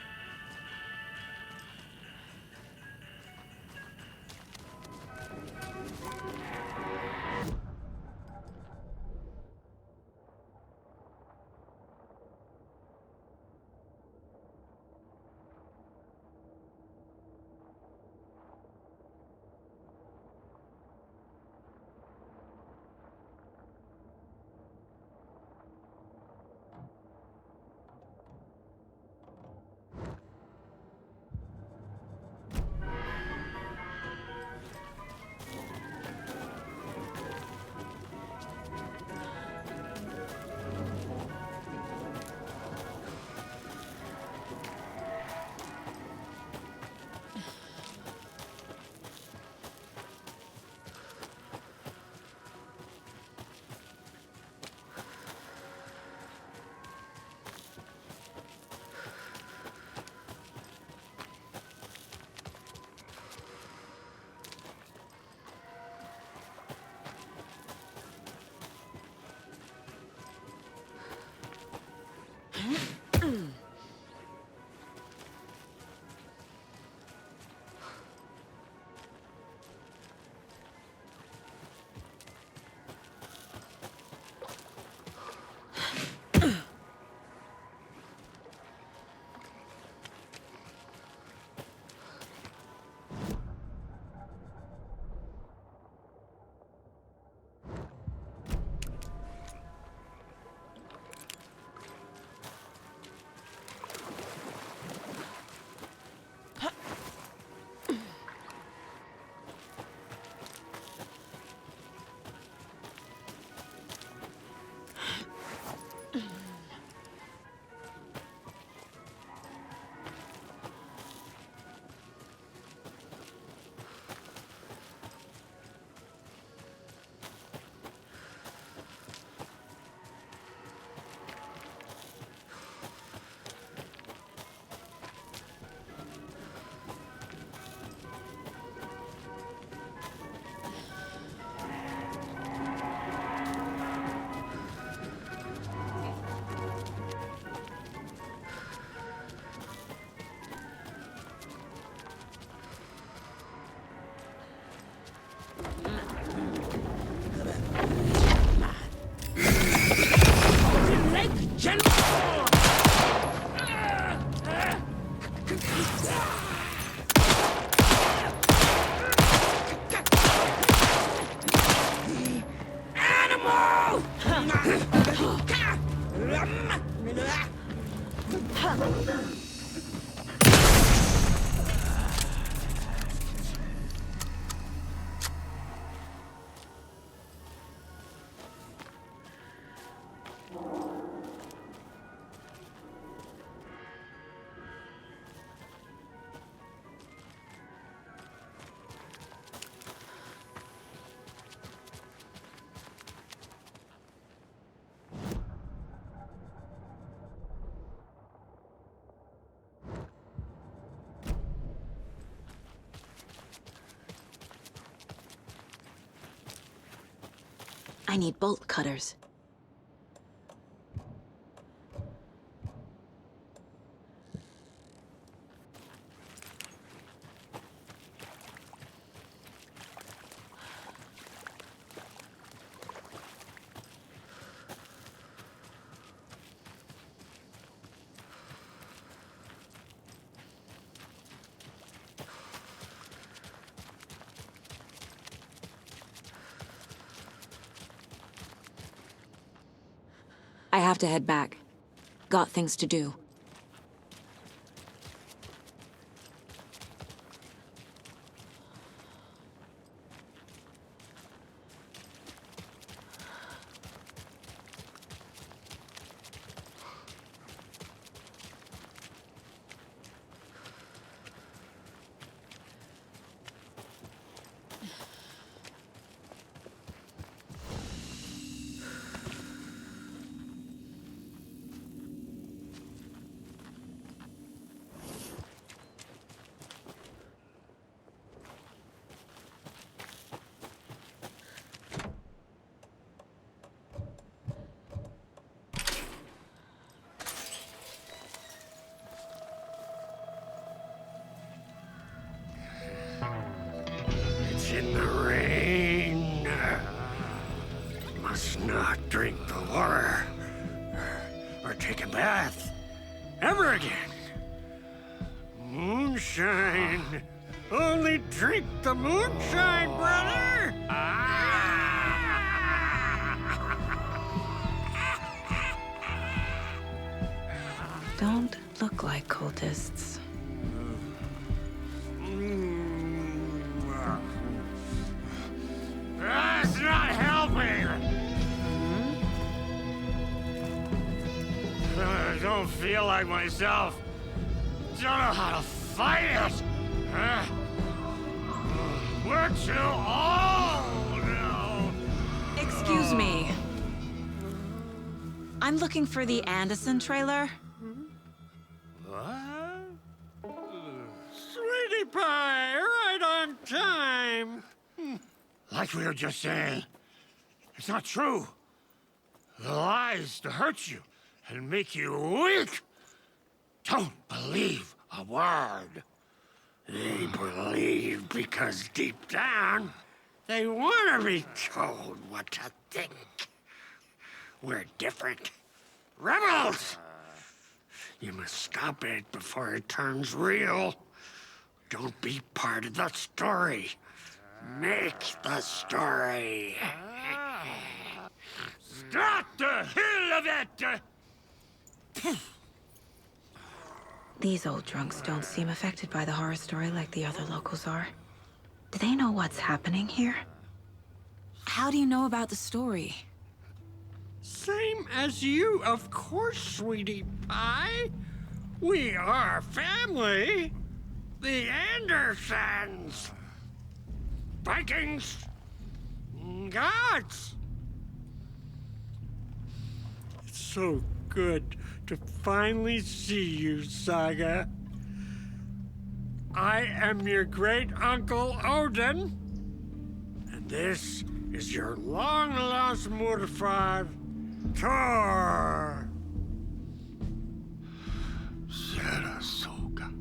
I need bolt cutters. I have to head back. Got things to do. It's in the rain. Must not drink the water or take a bath ever again. Moonshine. Only drink the moonshine, brother. Don't look like cultists. That's not helping. I don't feel like myself. Don't know how to fight it. We're too old now. Excuse me. I'm looking for the Anderson trailer. What? Sweetie pie, right on time. Like we were just saying, it's not true. The lies to hurt you and make you weak. Don't believe a word. They believe because deep down, they want to be told what to think. We're different. Rebels! You must stop it before it turns real. Don't be part of the story. Make the story. Start the hell of it! These old drunks don't seem affected by the horror story like the other locals are. Do they know what's happening here? How do you know about the story? Same as you, of course, sweetie pie. We are family. The Andersons. Vikings. Gods. It's so good to finally see you, Saga. I am your great-uncle Odin. And this is your long-lost mortified Thor. Saratoga.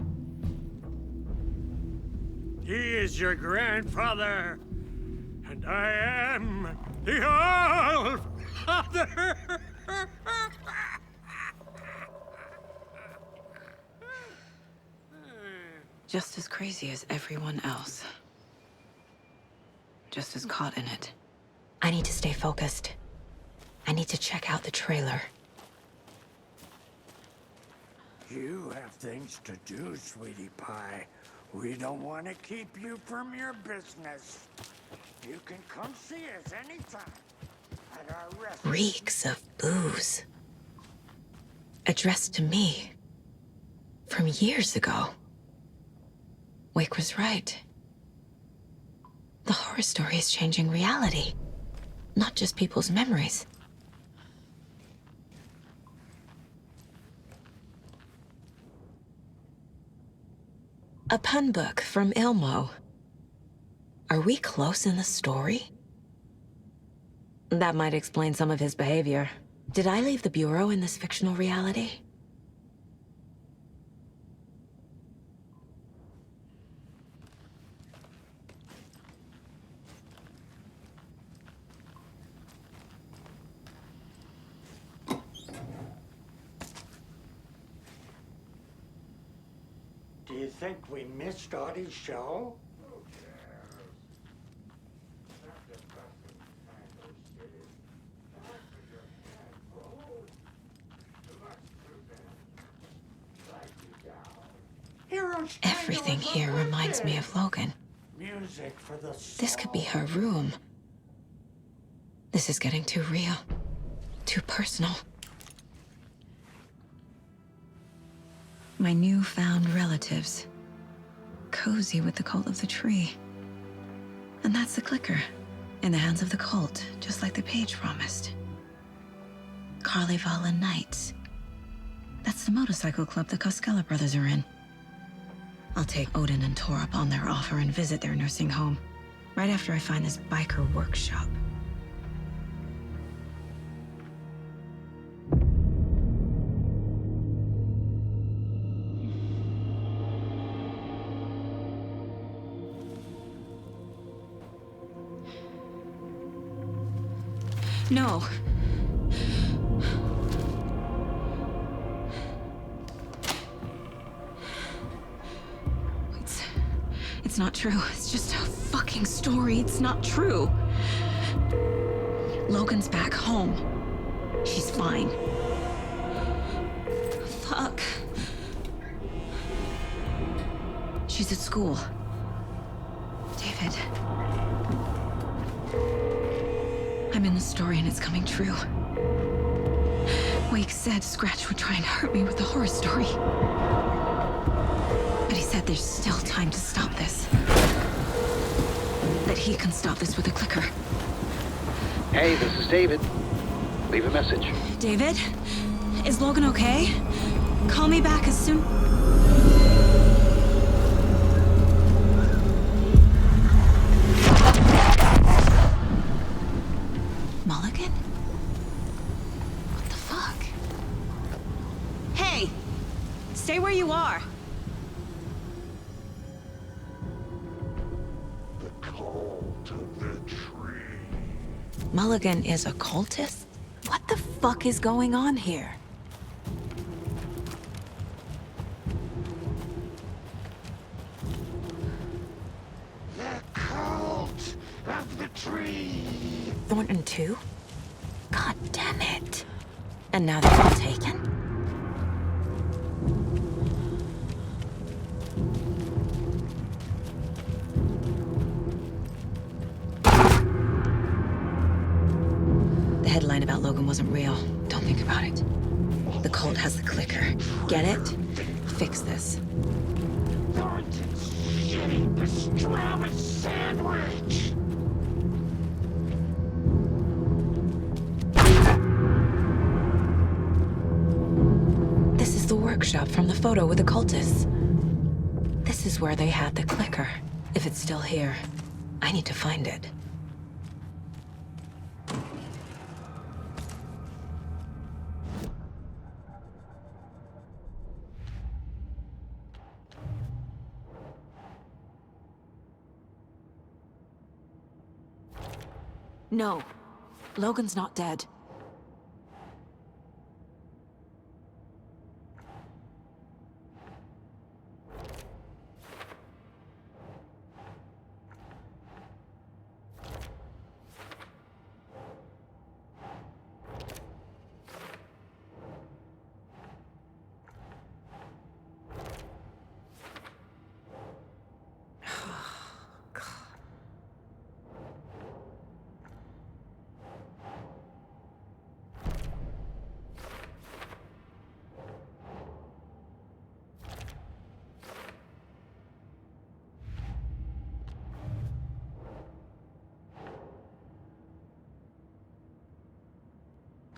He is your grandfather, and I am the All-Father. Just as crazy as everyone else. Just as caught in it. I need to stay focused. I need to check out the trailer. You have things to do, sweetie pie. We don't want to keep you from your business. You can come see us anytime at our restaurant. Reeks of booze. Addressed to me. From years ago. Wake was right. The horror story is changing reality. Not just people's memories. A pun book from Ilmo. Are we close in the story? That might explain some of his behavior. Did I leave the Bureau in this fictional reality? Do you think we missed Audie's show? Everything here reminds me of Logan. Music for the This could be her room. This is getting too real. Too personal. My newfound relatives. Cozy with the cult of the tree. And that's the clicker. In the hands of the cult, just like the page promised. Carnival Knights. That's the motorcycle club the Koskela brothers are in. I'll take Odin and Tor up on their offer and visit their nursing home. Right after I find this biker workshop. No. It's not true. It's just a fucking story. It's not true. Logan's back home. She's fine. Fuck. She's at school. David. I'm in the story and it's coming true. Wake said Scratch would try and hurt me with the horror story. But he said there's still time to stop this. That he can stop this with a clicker. Hey, this is David. Leave a message. David? Is Logan okay? Call me back as soon... Mulligan? What the fuck? Hey! Stay where you are! Mulligan is a cultist? What the fuck is going on here? The cult of the tree. Thornton too? God damn it. And now they're all taken? The headline about Logan wasn't real. Don't think about it. The cult has the clicker. Get it? Fix this. Thornton's shitty pastrami sandwich. This is the workshop from the photo with the cultists. This is where they had the clicker. If it's still here, I need to find it. No. Logan's not dead.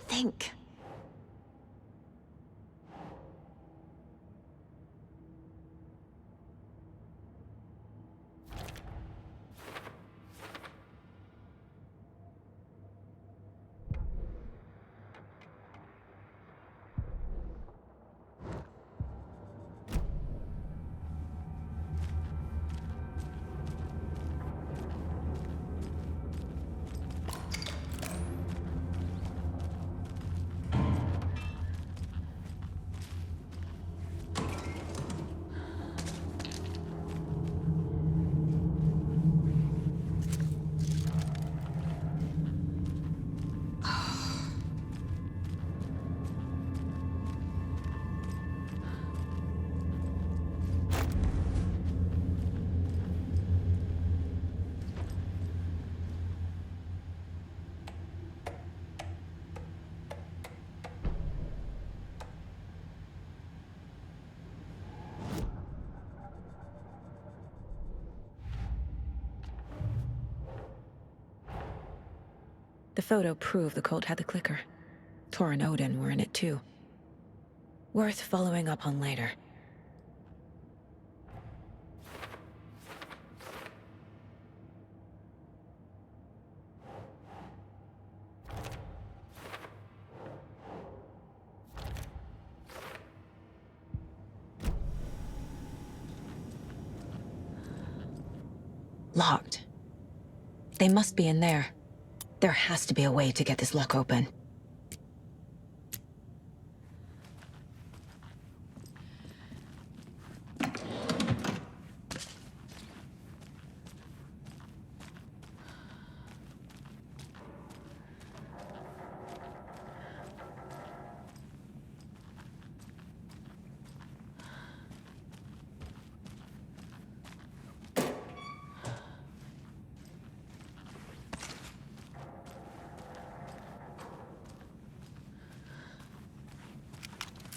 Think. The photo proved the cult had the clicker. Tor and Odin were in it too. Worth following up on later. Locked. They must be in there. There has to be a way to get this lock open.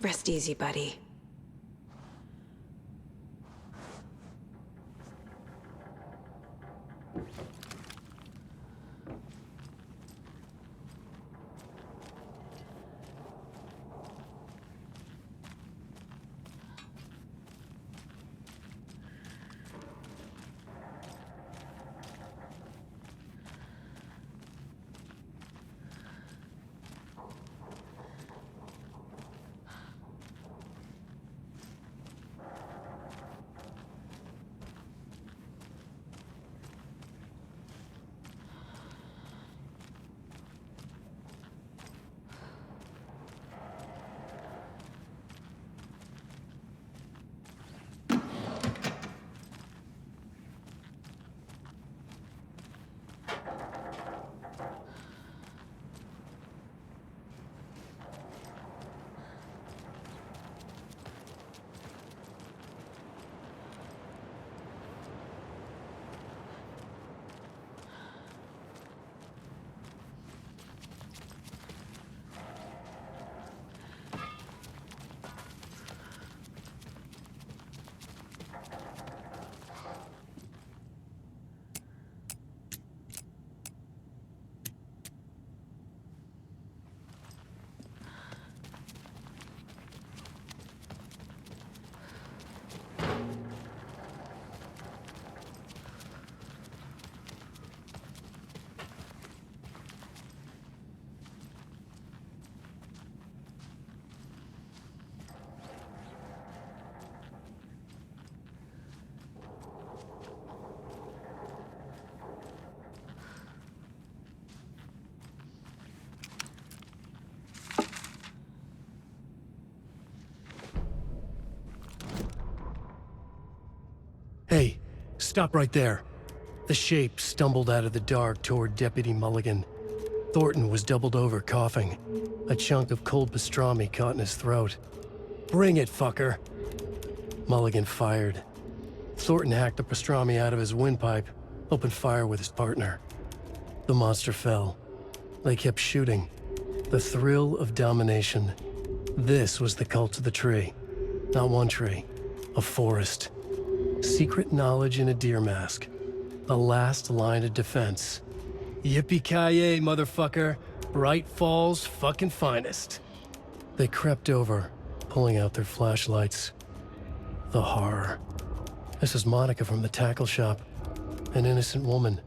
Rest easy, buddy. Hey, stop right there. The shape stumbled out of the dark toward Deputy Mulligan. Thornton was doubled over, coughing. A chunk of cold pastrami caught in his throat. Bring it, fucker. Mulligan fired. Thornton hacked the pastrami out of his windpipe, opened fire with his partner. The monster fell. They kept shooting. The thrill of domination. This was the cult of the tree. Not one tree, a forest. Secret knowledge in a deer mask. The last line of defense. Yippee-ki-yay, motherfucker. Bright Falls' fucking finest. They crept over, pulling out their flashlights. The horror. This is Monica from the tackle shop. An innocent woman.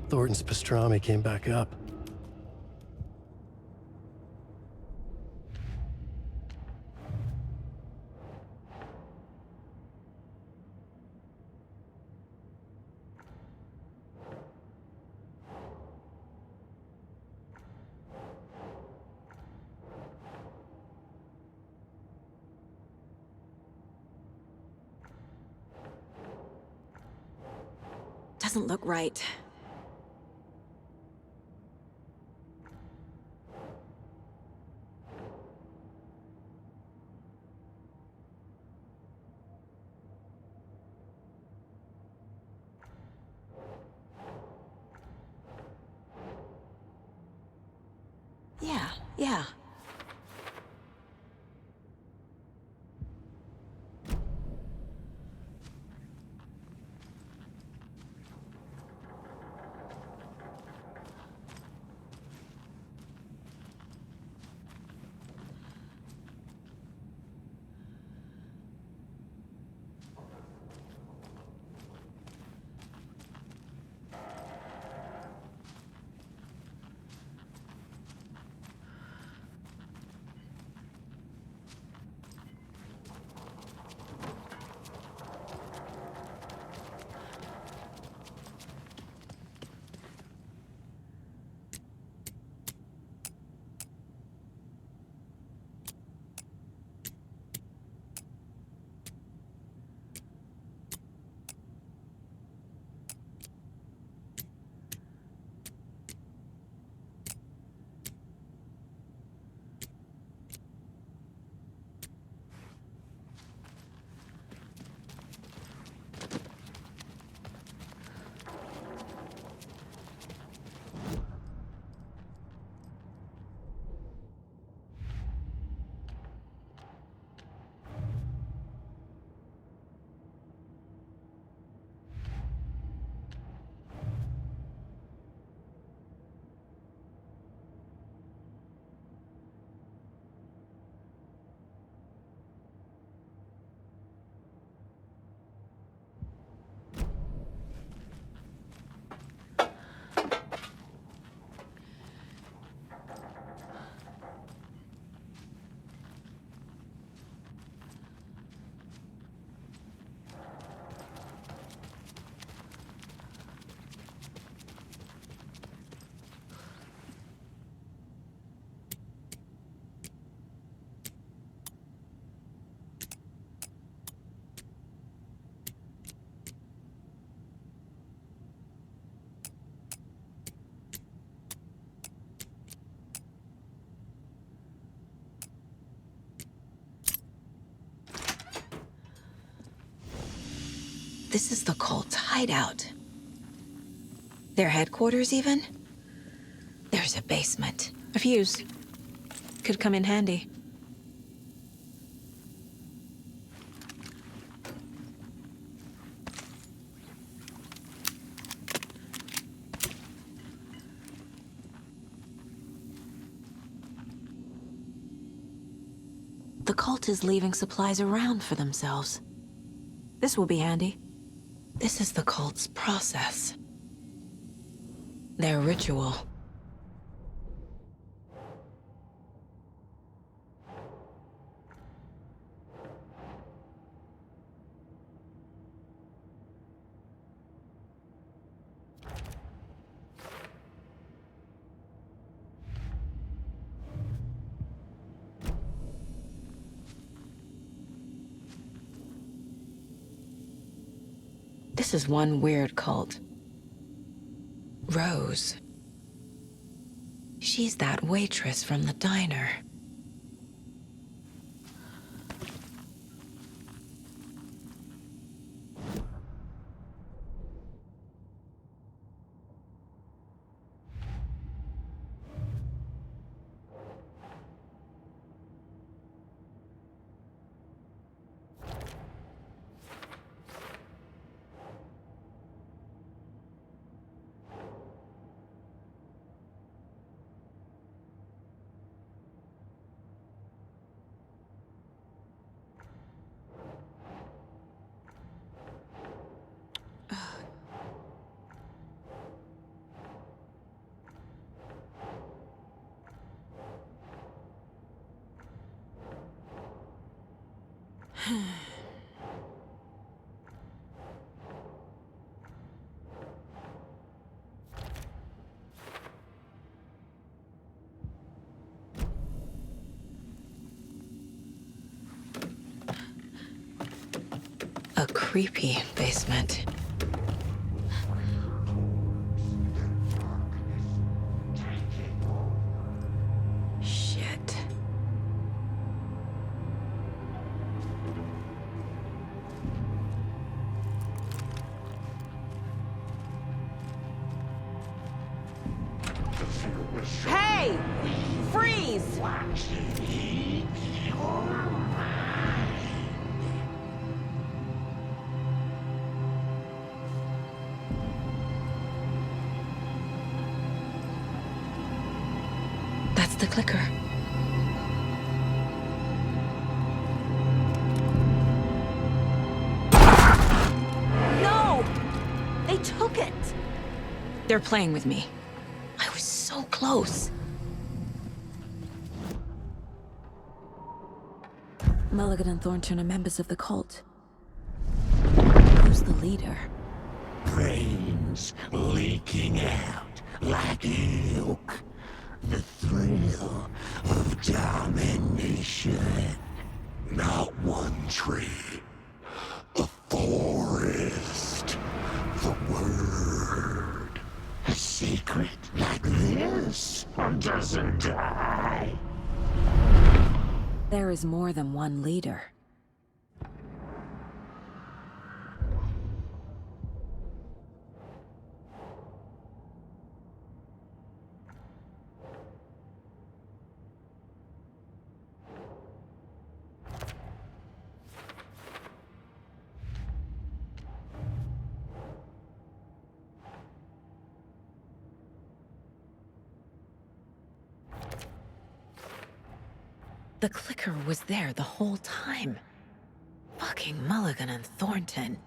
Thornton's pastrami came back up. Doesn't look right. Yeah. This is the cult's hideout. Their headquarters, even? There's a basement. A fuse. Could come in handy. The cult is leaving supplies around for themselves. This will be handy. This is the cult's process. Their ritual. This is one weird cult. Rose. She's that waitress from the diner. A creepy basement. Shit. Hey! Freeze! That's the clicker. No! They took it! They're playing with me. I was so close. Mulligan and Thornton are members of the cult. Who's the leader? Brains leaking out like milk. The thrill of domination. Not one tree. A forest. The word. A secret like this doesn't die. There is more than one leader. The clicker was there the whole time. Fucking Mulligan and Thornton.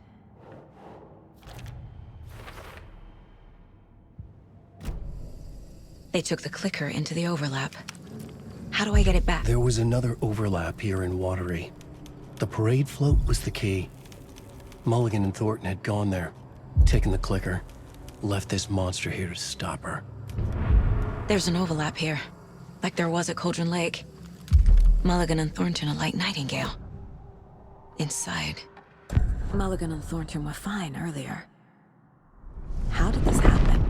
They took the clicker into the overlap. How do I get it back? There was another overlap here in Watery. The parade float was the key. Mulligan and Thornton had gone there, taken the clicker, left this monster here to stop her. There's an overlap here, like there was at Cauldron Lake. Mulligan and Thornton are like Nightingale. Inside. Mulligan and Thornton were fine earlier. How did this happen?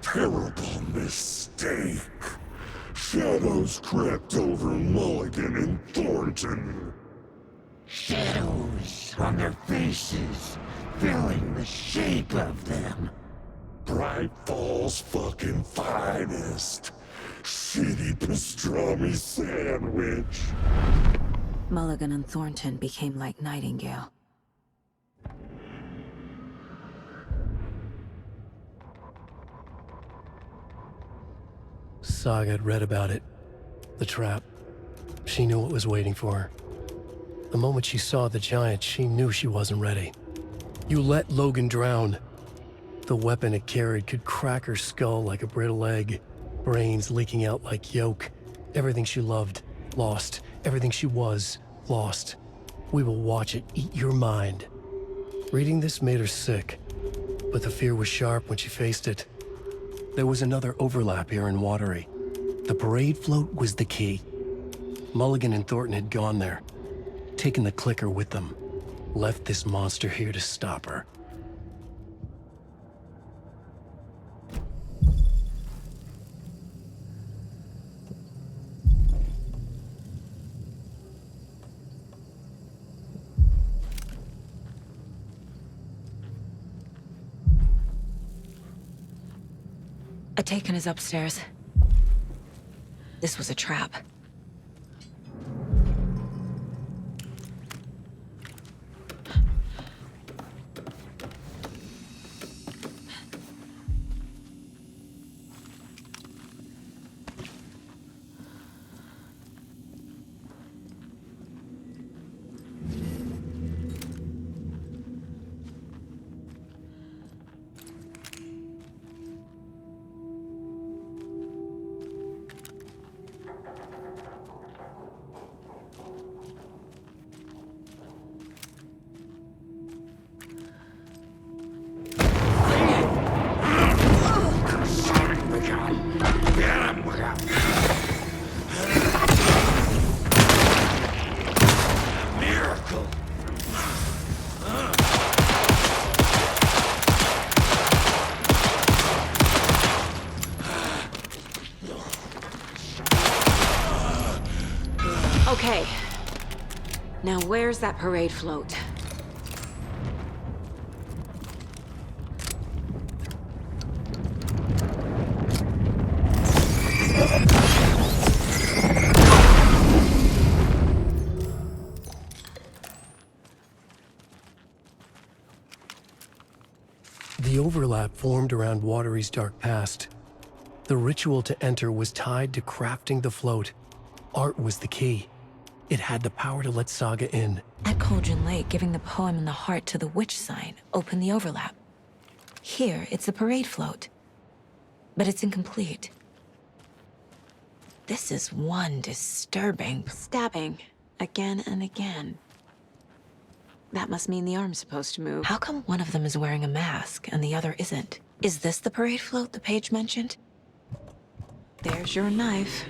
Terrible mistake. Shadows crept over Mulligan and Thornton. Shadows on their faces. filling the shape of them. Bright Falls fucking finest. Shitty pastrami sandwich. Mulligan and Thornton became like Nightingale. Saga had read about it. The trap. She knew what was waiting for her. The moment she saw the giant, she knew she wasn't ready. You let Logan drown. The weapon it carried could crack her skull like a brittle egg. Brains leaking out like yolk. Everything she loved, lost. Everything she was, lost. We will watch it eat your mind. Reading this made her sick, but the fear was sharp when she faced it. There was another overlap here in Watery. The parade float was the key. Mulligan and Thornton had gone there, taken the clicker with them, left this monster here to stop her. Atakan is upstairs. This was a trap. Okay. Now where's that parade float? The overlap formed around Watery's dark past. The ritual to enter was tied to crafting the float. Art was the key. It had the power to let Saga in. At Cauldron Lake, giving the poem and the heart to the witch sign opened the overlap. Here, it's the parade float. But it's incomplete. This is one disturbing stabbing again and again. That must mean the arm's supposed to move. How come one of them is wearing a mask and the other isn't? Is this the parade float the page mentioned? There's your knife.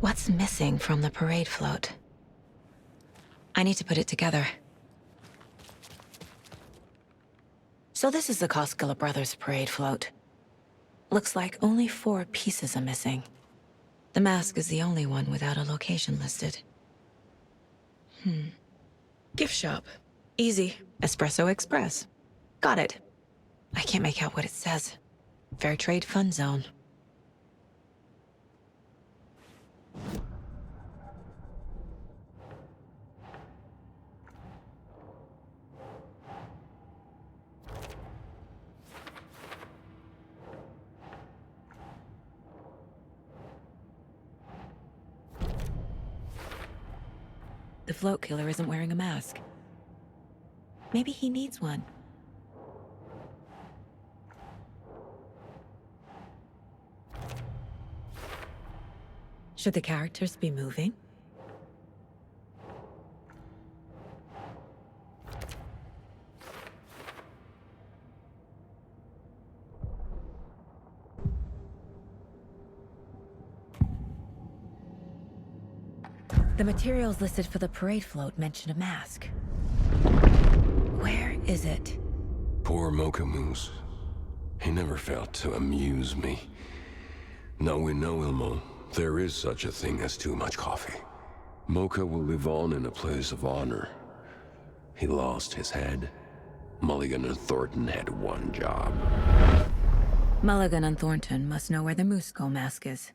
What's missing from the parade float? I need to put it together. So this is the Koskela Brothers parade float. Looks like only 4 pieces are missing. The mask is the only one without a location listed. Gift shop. Easy. Espresso Express. Got it. I can't make out what it says. Fair Trade Fund Zone. The float killer isn't wearing a mask. Maybe he needs one. Should the characters be moving? The materials listed for the parade float mention a mask. Where is it? Poor Mocha Moose. He never failed to amuse me. Now we know, Ilmo, there is such a thing as too much coffee. Mocha will live on in a place of honor. He lost his head. Mulligan and Thornton had one job. Mulligan and Thornton must know where the Moose Skull mask is.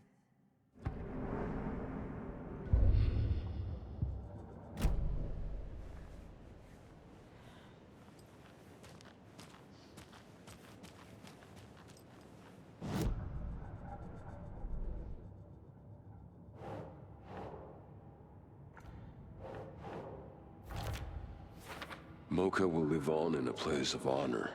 Mocha will live on in a place of honor.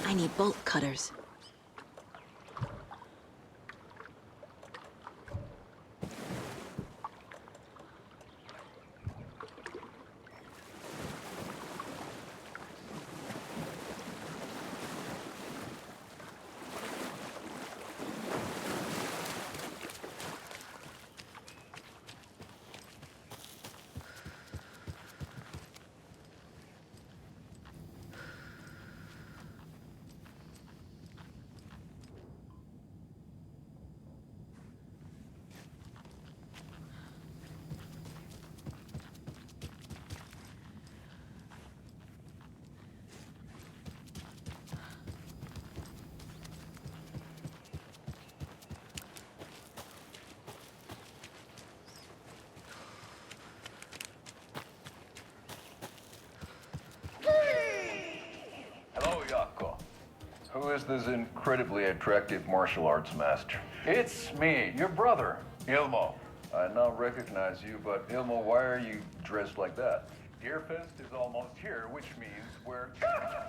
I need bolt cutters. Hello, Yako. Who is this incredibly attractive martial arts master? It's me, your brother, Ilmo. I now recognize you, but Ilmo, why are you dressed like that? Deerfest is almost here, which means we're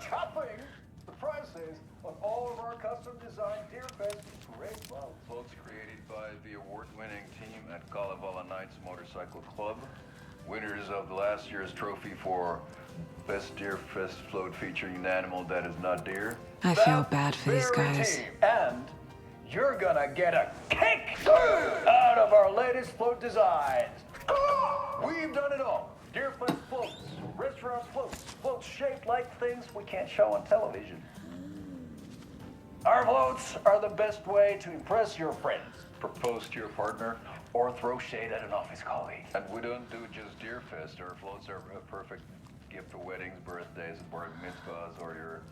chopping the prices on all of our custom-designed Deerfest parade floats created by the award-winning team at Kalevala Knights Motorcycle Club. Winners of last year's trophy for Best Deerfest float featuring an animal that is not deer. I feel bad for these guys. Team. And you're gonna get a kick out of our latest float designs. We've done it all. Deerfest floats, restaurant floats shaped like things we can't show on television. Our floats are the best way to impress your friends, propose to your partner, or throw shade at an office colleague. And we don't do just Deerfest. Our floats are a perfect gift for weddings, birthdays, bar mitzvahs, or your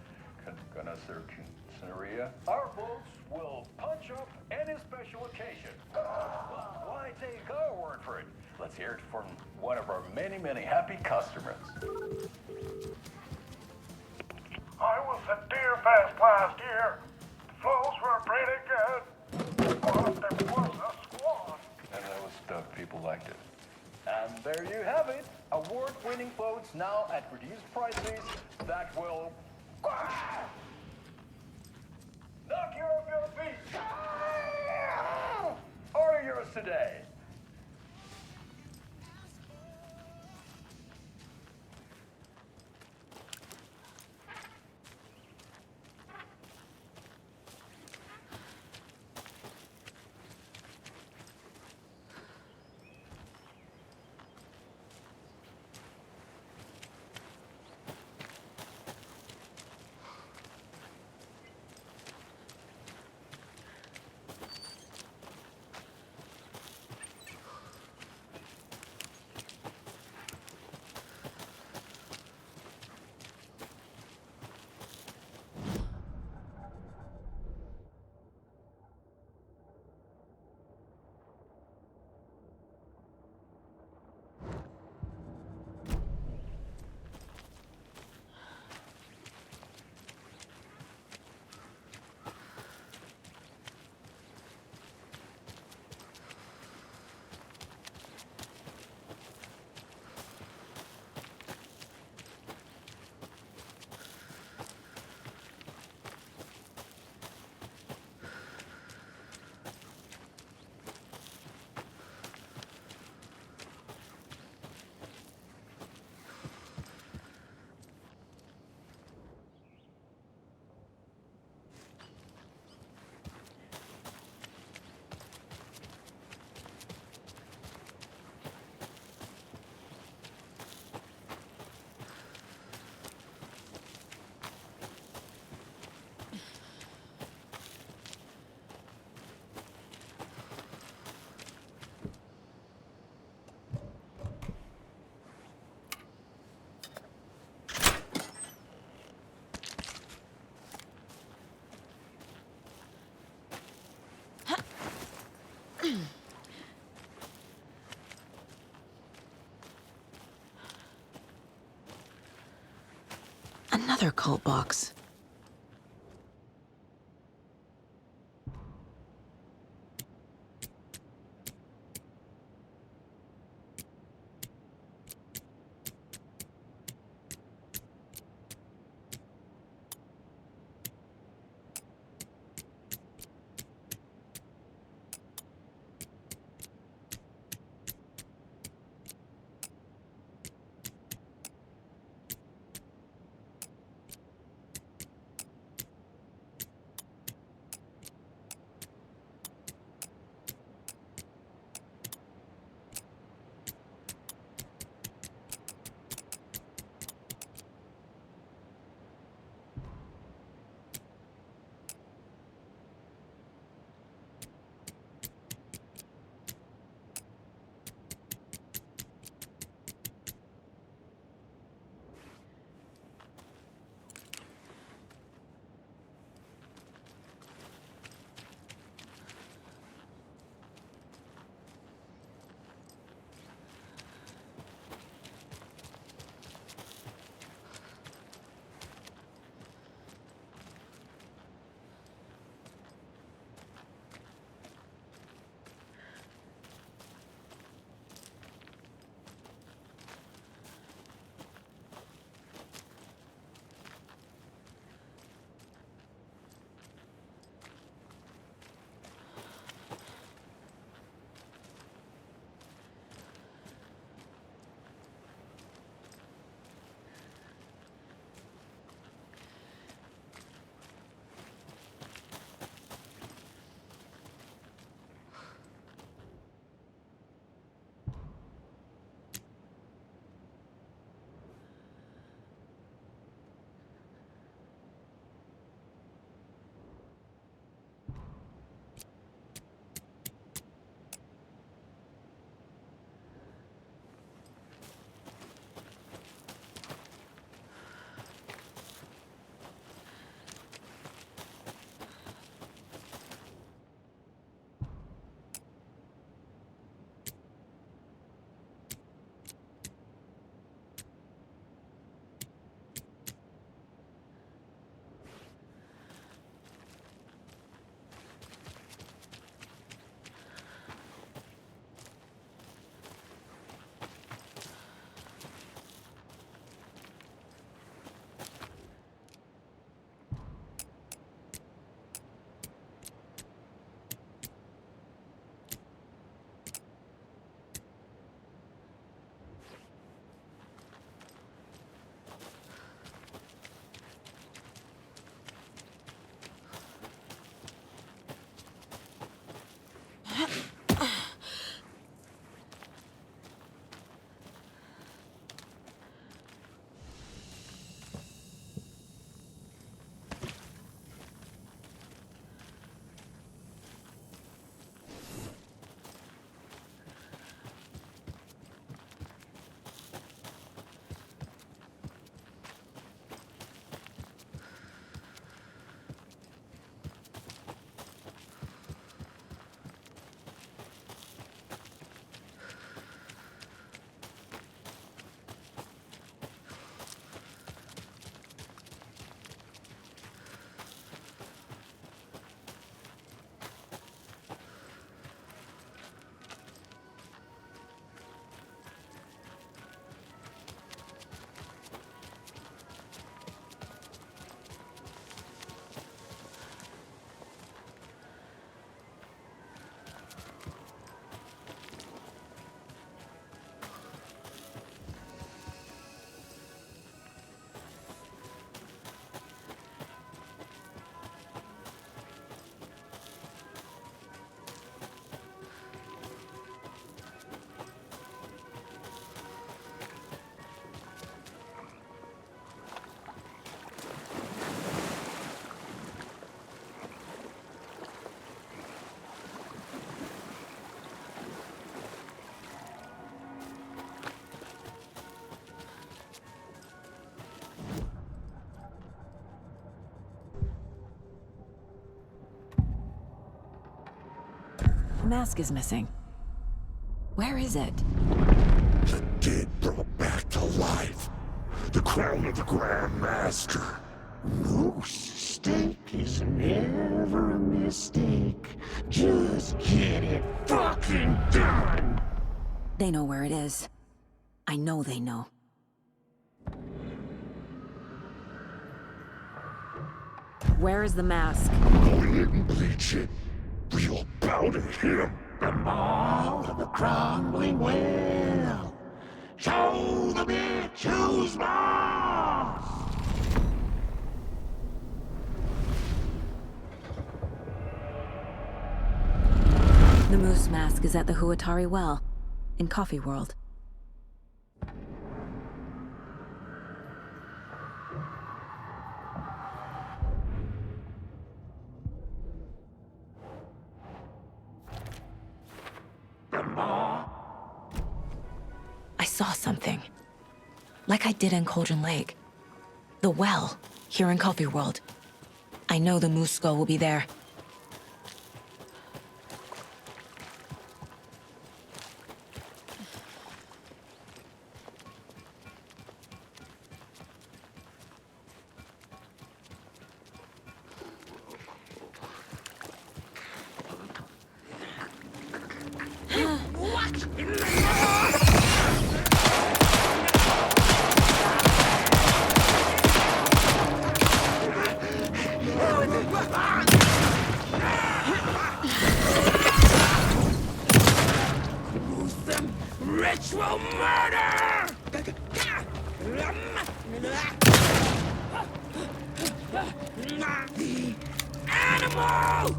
quinceañera. Our floats will punch up any special occasion. Why take our word for it? Let's hear it from one of our many, many happy customers. I was at Deerfest last year. The floats were pretty good. But there was a squad. And that was stuff people liked it. And there you have it. Award-winning clothes now at reduced prices that will knock you off your feet. Order yours today. Another cult box. mask is missing. Where is it? The dead brought back to life. The crown of the Grand Master. Moose steak is never a mistake. Just get it fucking done. They know where it is. I know they know. Where is the mask? Go ahead and bleach it. Real bout of him. The mall of the crumbling well. Show the bitch who's boss. The moose mask is at the Huatari Well, in Coffee World. I saw something. Like I did in Cauldron Lake. The well, here in Coffee World. I know the moose skull will be there. Ritual murder! The animal!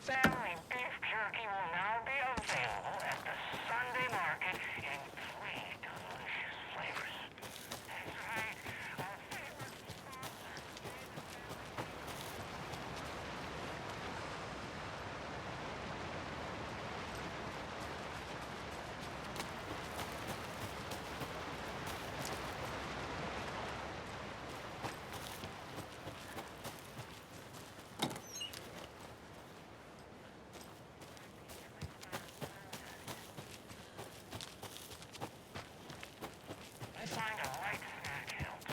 Family beef jerky will now be available at the Sunday market in 3 delicious flavors. That's right, our favorite I find a light snack helps.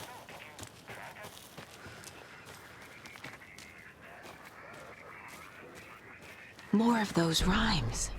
So, did you try that? More of those rhymes.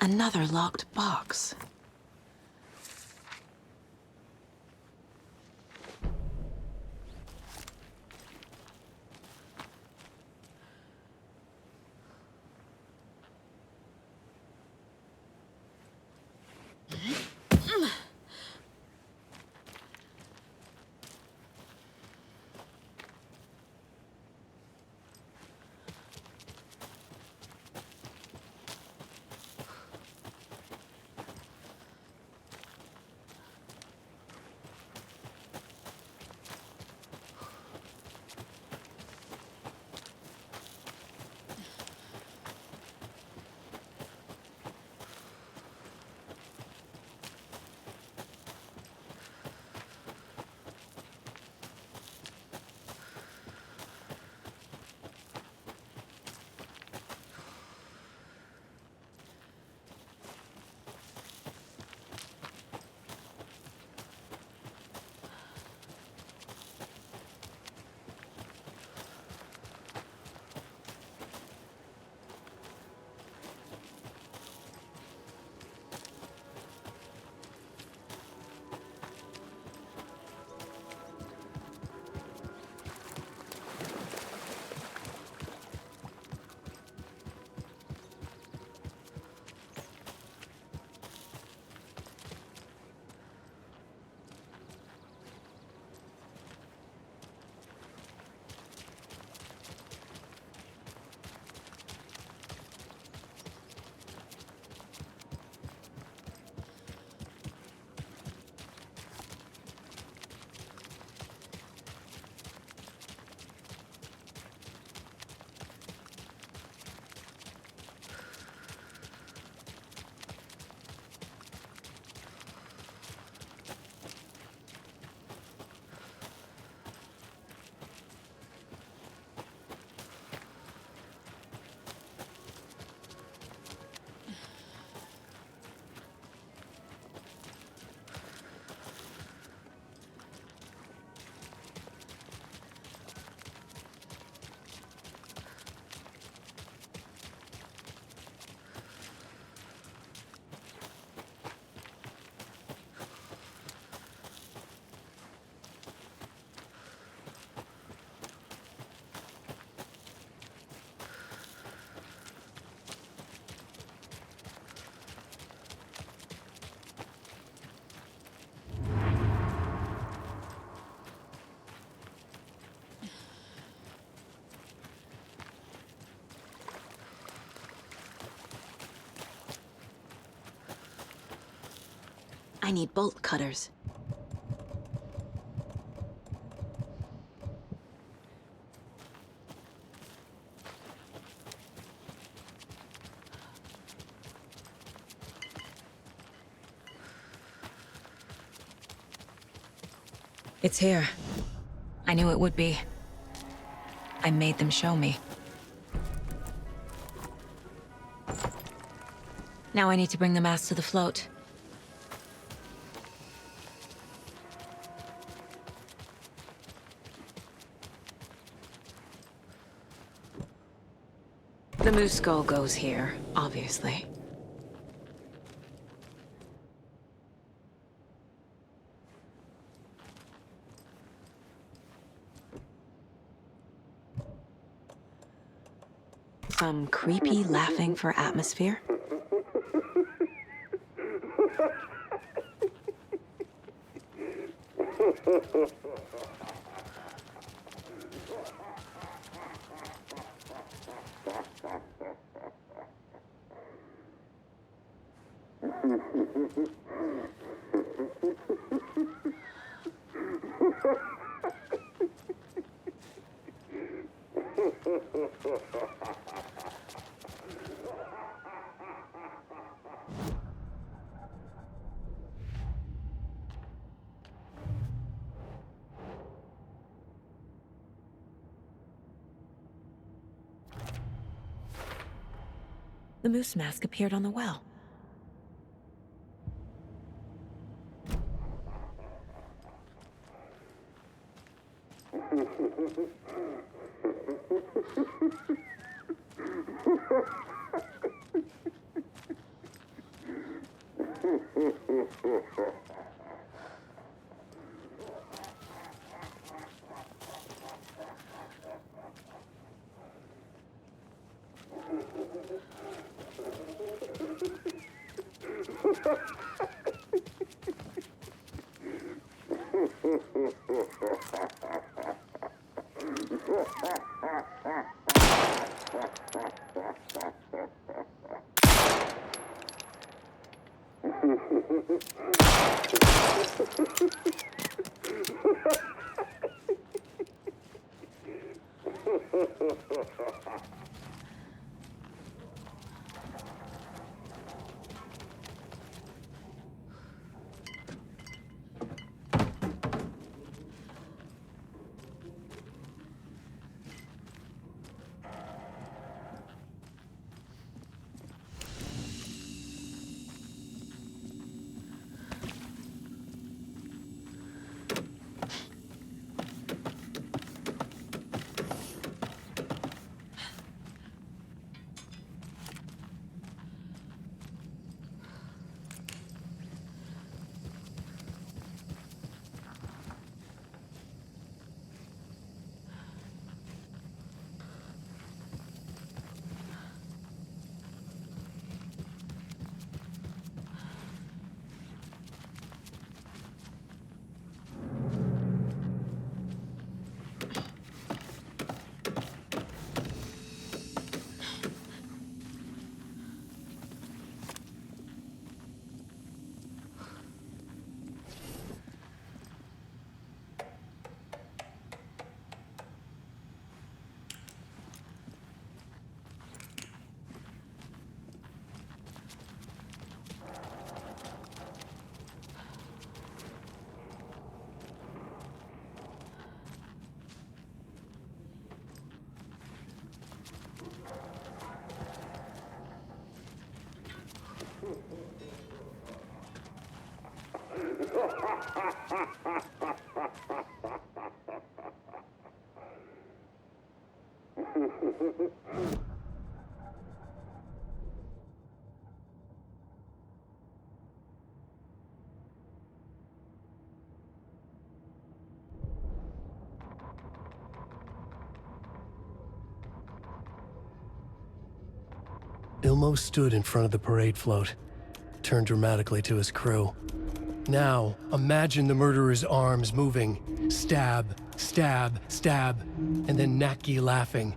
Another locked box. I need bolt cutters. It's here. I knew it would be. I made them show me. Now I need to bring the mask to the float. The moose skull goes here, obviously. Some creepy laughing for atmosphere? The moose mask appeared on the well. Ilmo stood in front of the parade float, turned dramatically to his crew. Now, imagine the murderer's arms moving. Stab, stab, stab, and then Naki laughing.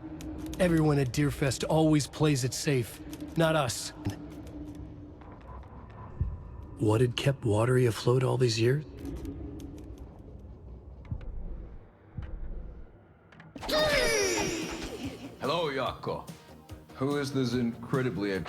Everyone at Deerfest always plays it safe, not us. What had kept Watery afloat all these years? Hello, Jaakko. Who is this incredibly...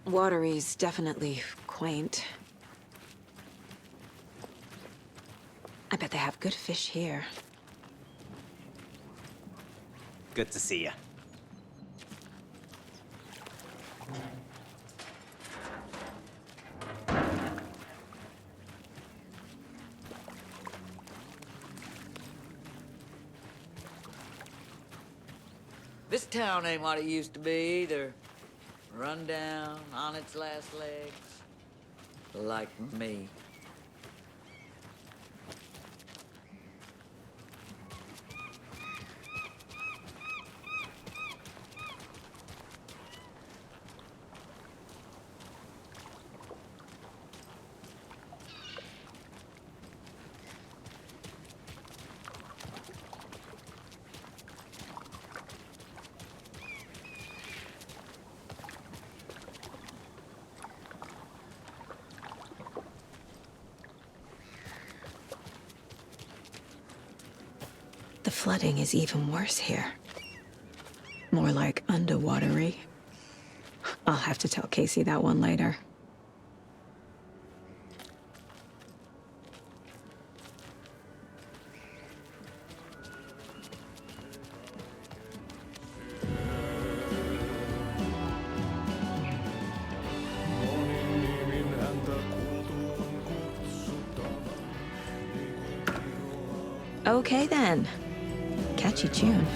Watery's definitely quaint. I bet they have good fish here. Good to see you. This town ain't what it used to be either. Run down, on its last legs. Like me. The flooding is even worse here. More like underwatery. I'll have to tell Casey that one later. Okay then. Catchy tune.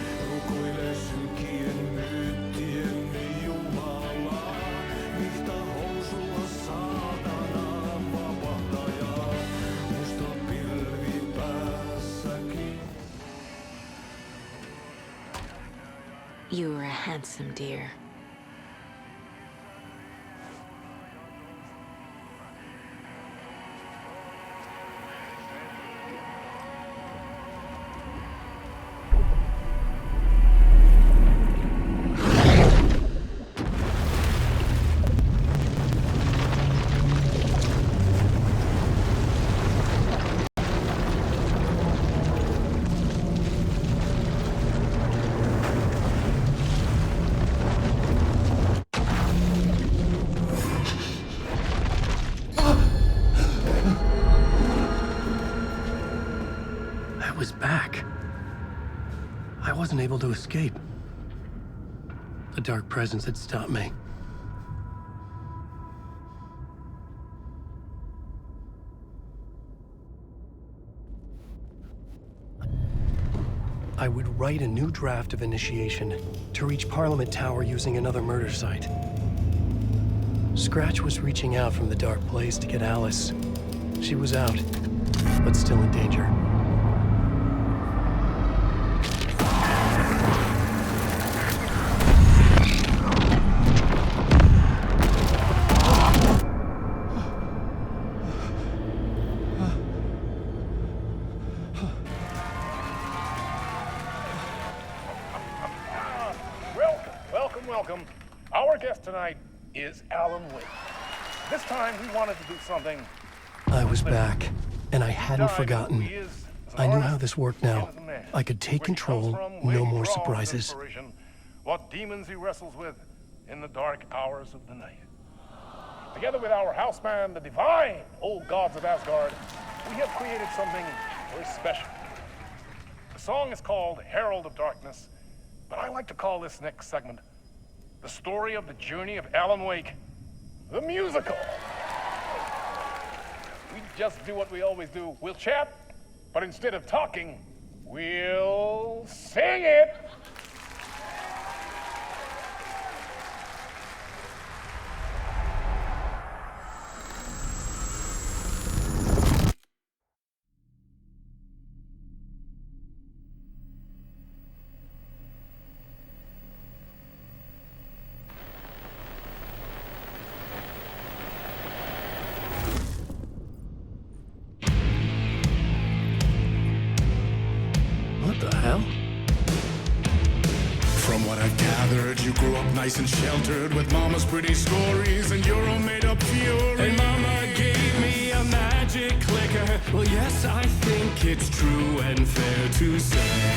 You were a handsome deer. wasn't able to escape. A dark presence had stopped me. I would write a new draft of initiation to reach Parliament Tower using another murder site. Scratch was reaching out from the dark place to get Alice. She was out, but still in danger. Welcome. Our guest tonight is Alan Wake. This time he wanted to do something. I was back, and I hadn't forgotten. I knew how this worked now. I could take control, no more surprises. What demons he wrestles with in the dark hours of the night. Together with our house band, the divine old gods of Asgard, we have created something very special. The song is called Herald of Darkness, but I like to call this next segment the story of the journey of Alan Wake, the musical. We just do what we always do. We'll chat, but instead of talking, we'll sing it. Nice and sheltered with mama's pretty stories and your own made-up fury. And mama gave me a magic clicker. Well, yes, I think it's true and fair to say.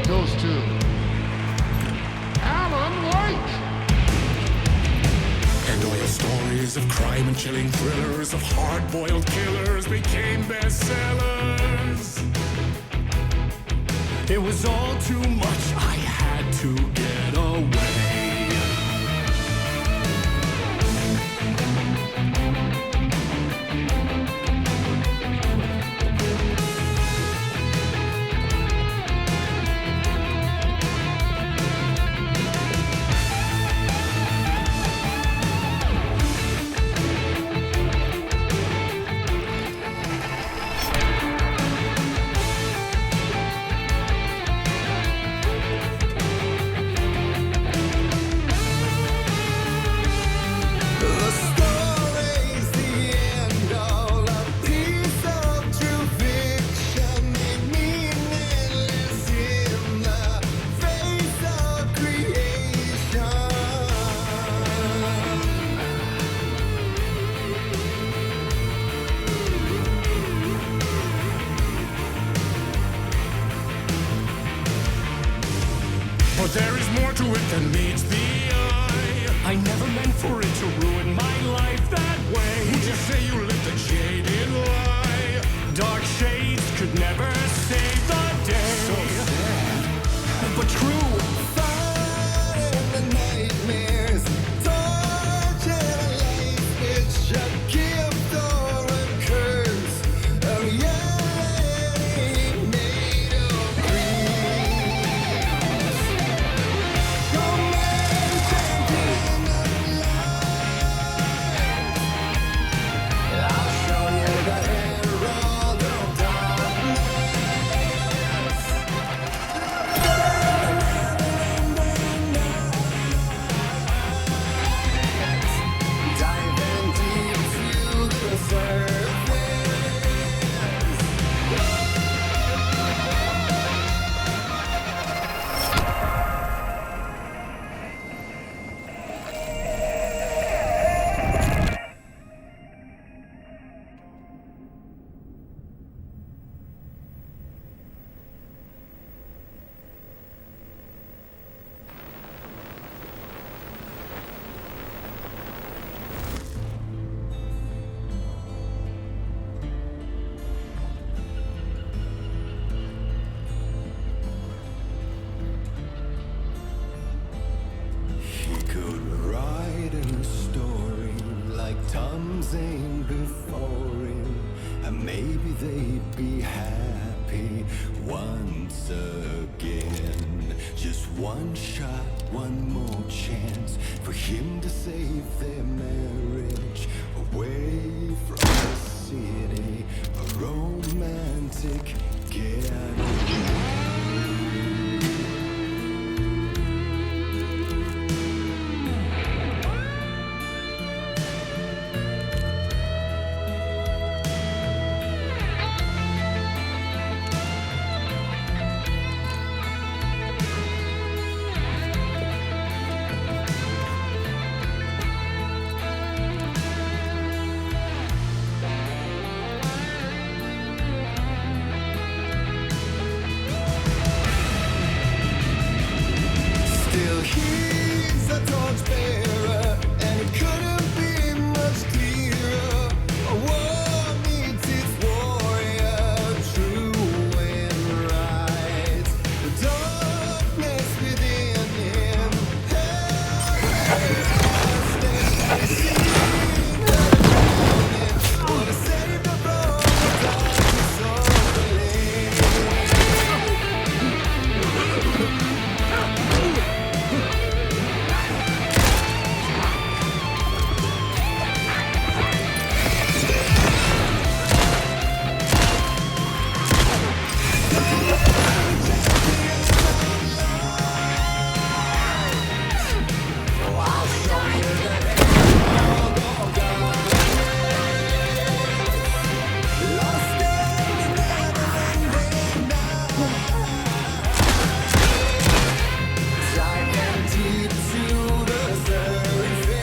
Goes to Alan Wake. And all your stories of crime and chilling thrillers of hard-boiled killers became bestsellers. It was all too much. I had to get away. meets the eye. I never meant for it to ruin my life that way. Would you say you lived a jaded lie? Dark shades could never save the day. So sad, but true. Fighting the nightmares, torturing a life which a gift or a curse. A reality made of dreams. Command champion of life. I'll show you the herald of darkness. Diving deep to the He could write a story like Tom Zane before him, and maybe they'd be happy once again. Just one shot, one more chance for him to save their marriage away from the city. A romantic getaway. Still he's a torchbearer, and it couldn't be much clearer. A war needs its warrior, true and right. The darkness within him has seen the drowning. Wanna save the from the darkness of the lane. Diving deep to the surface.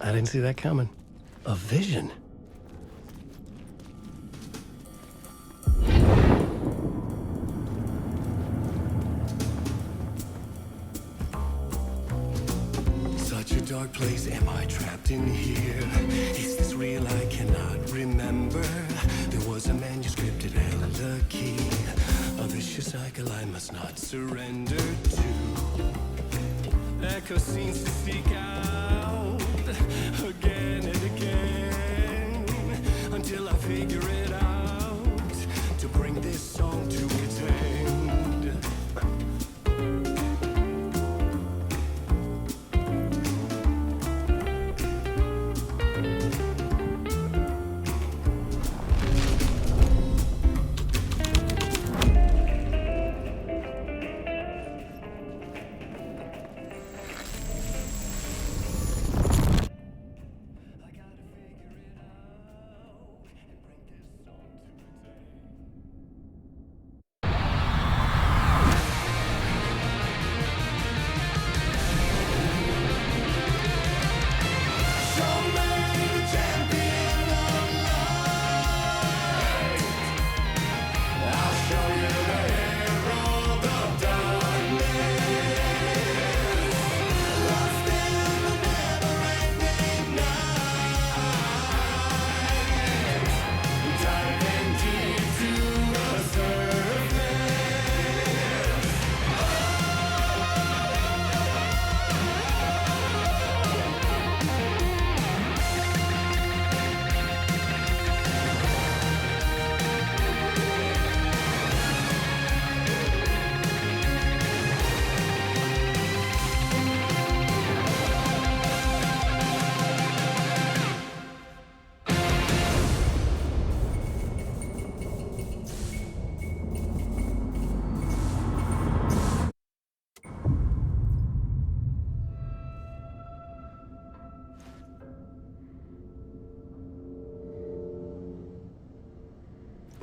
I didn't see that coming. A vision. Such a dark place, am I trapped in here? Is this real? I cannot remember. There was a manuscript, it held a key. A vicious cycle I must not surrender to. Echo seems to seek out again and again until I figure it out to bring this song to its end.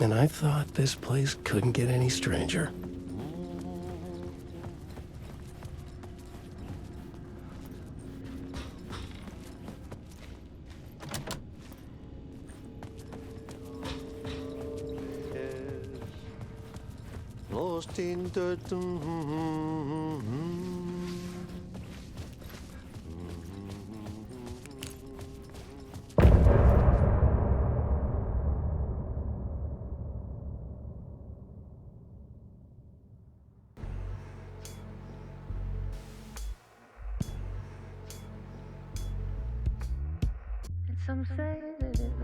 And I thought this place couldn't get any stranger. Lost in the... Some say that it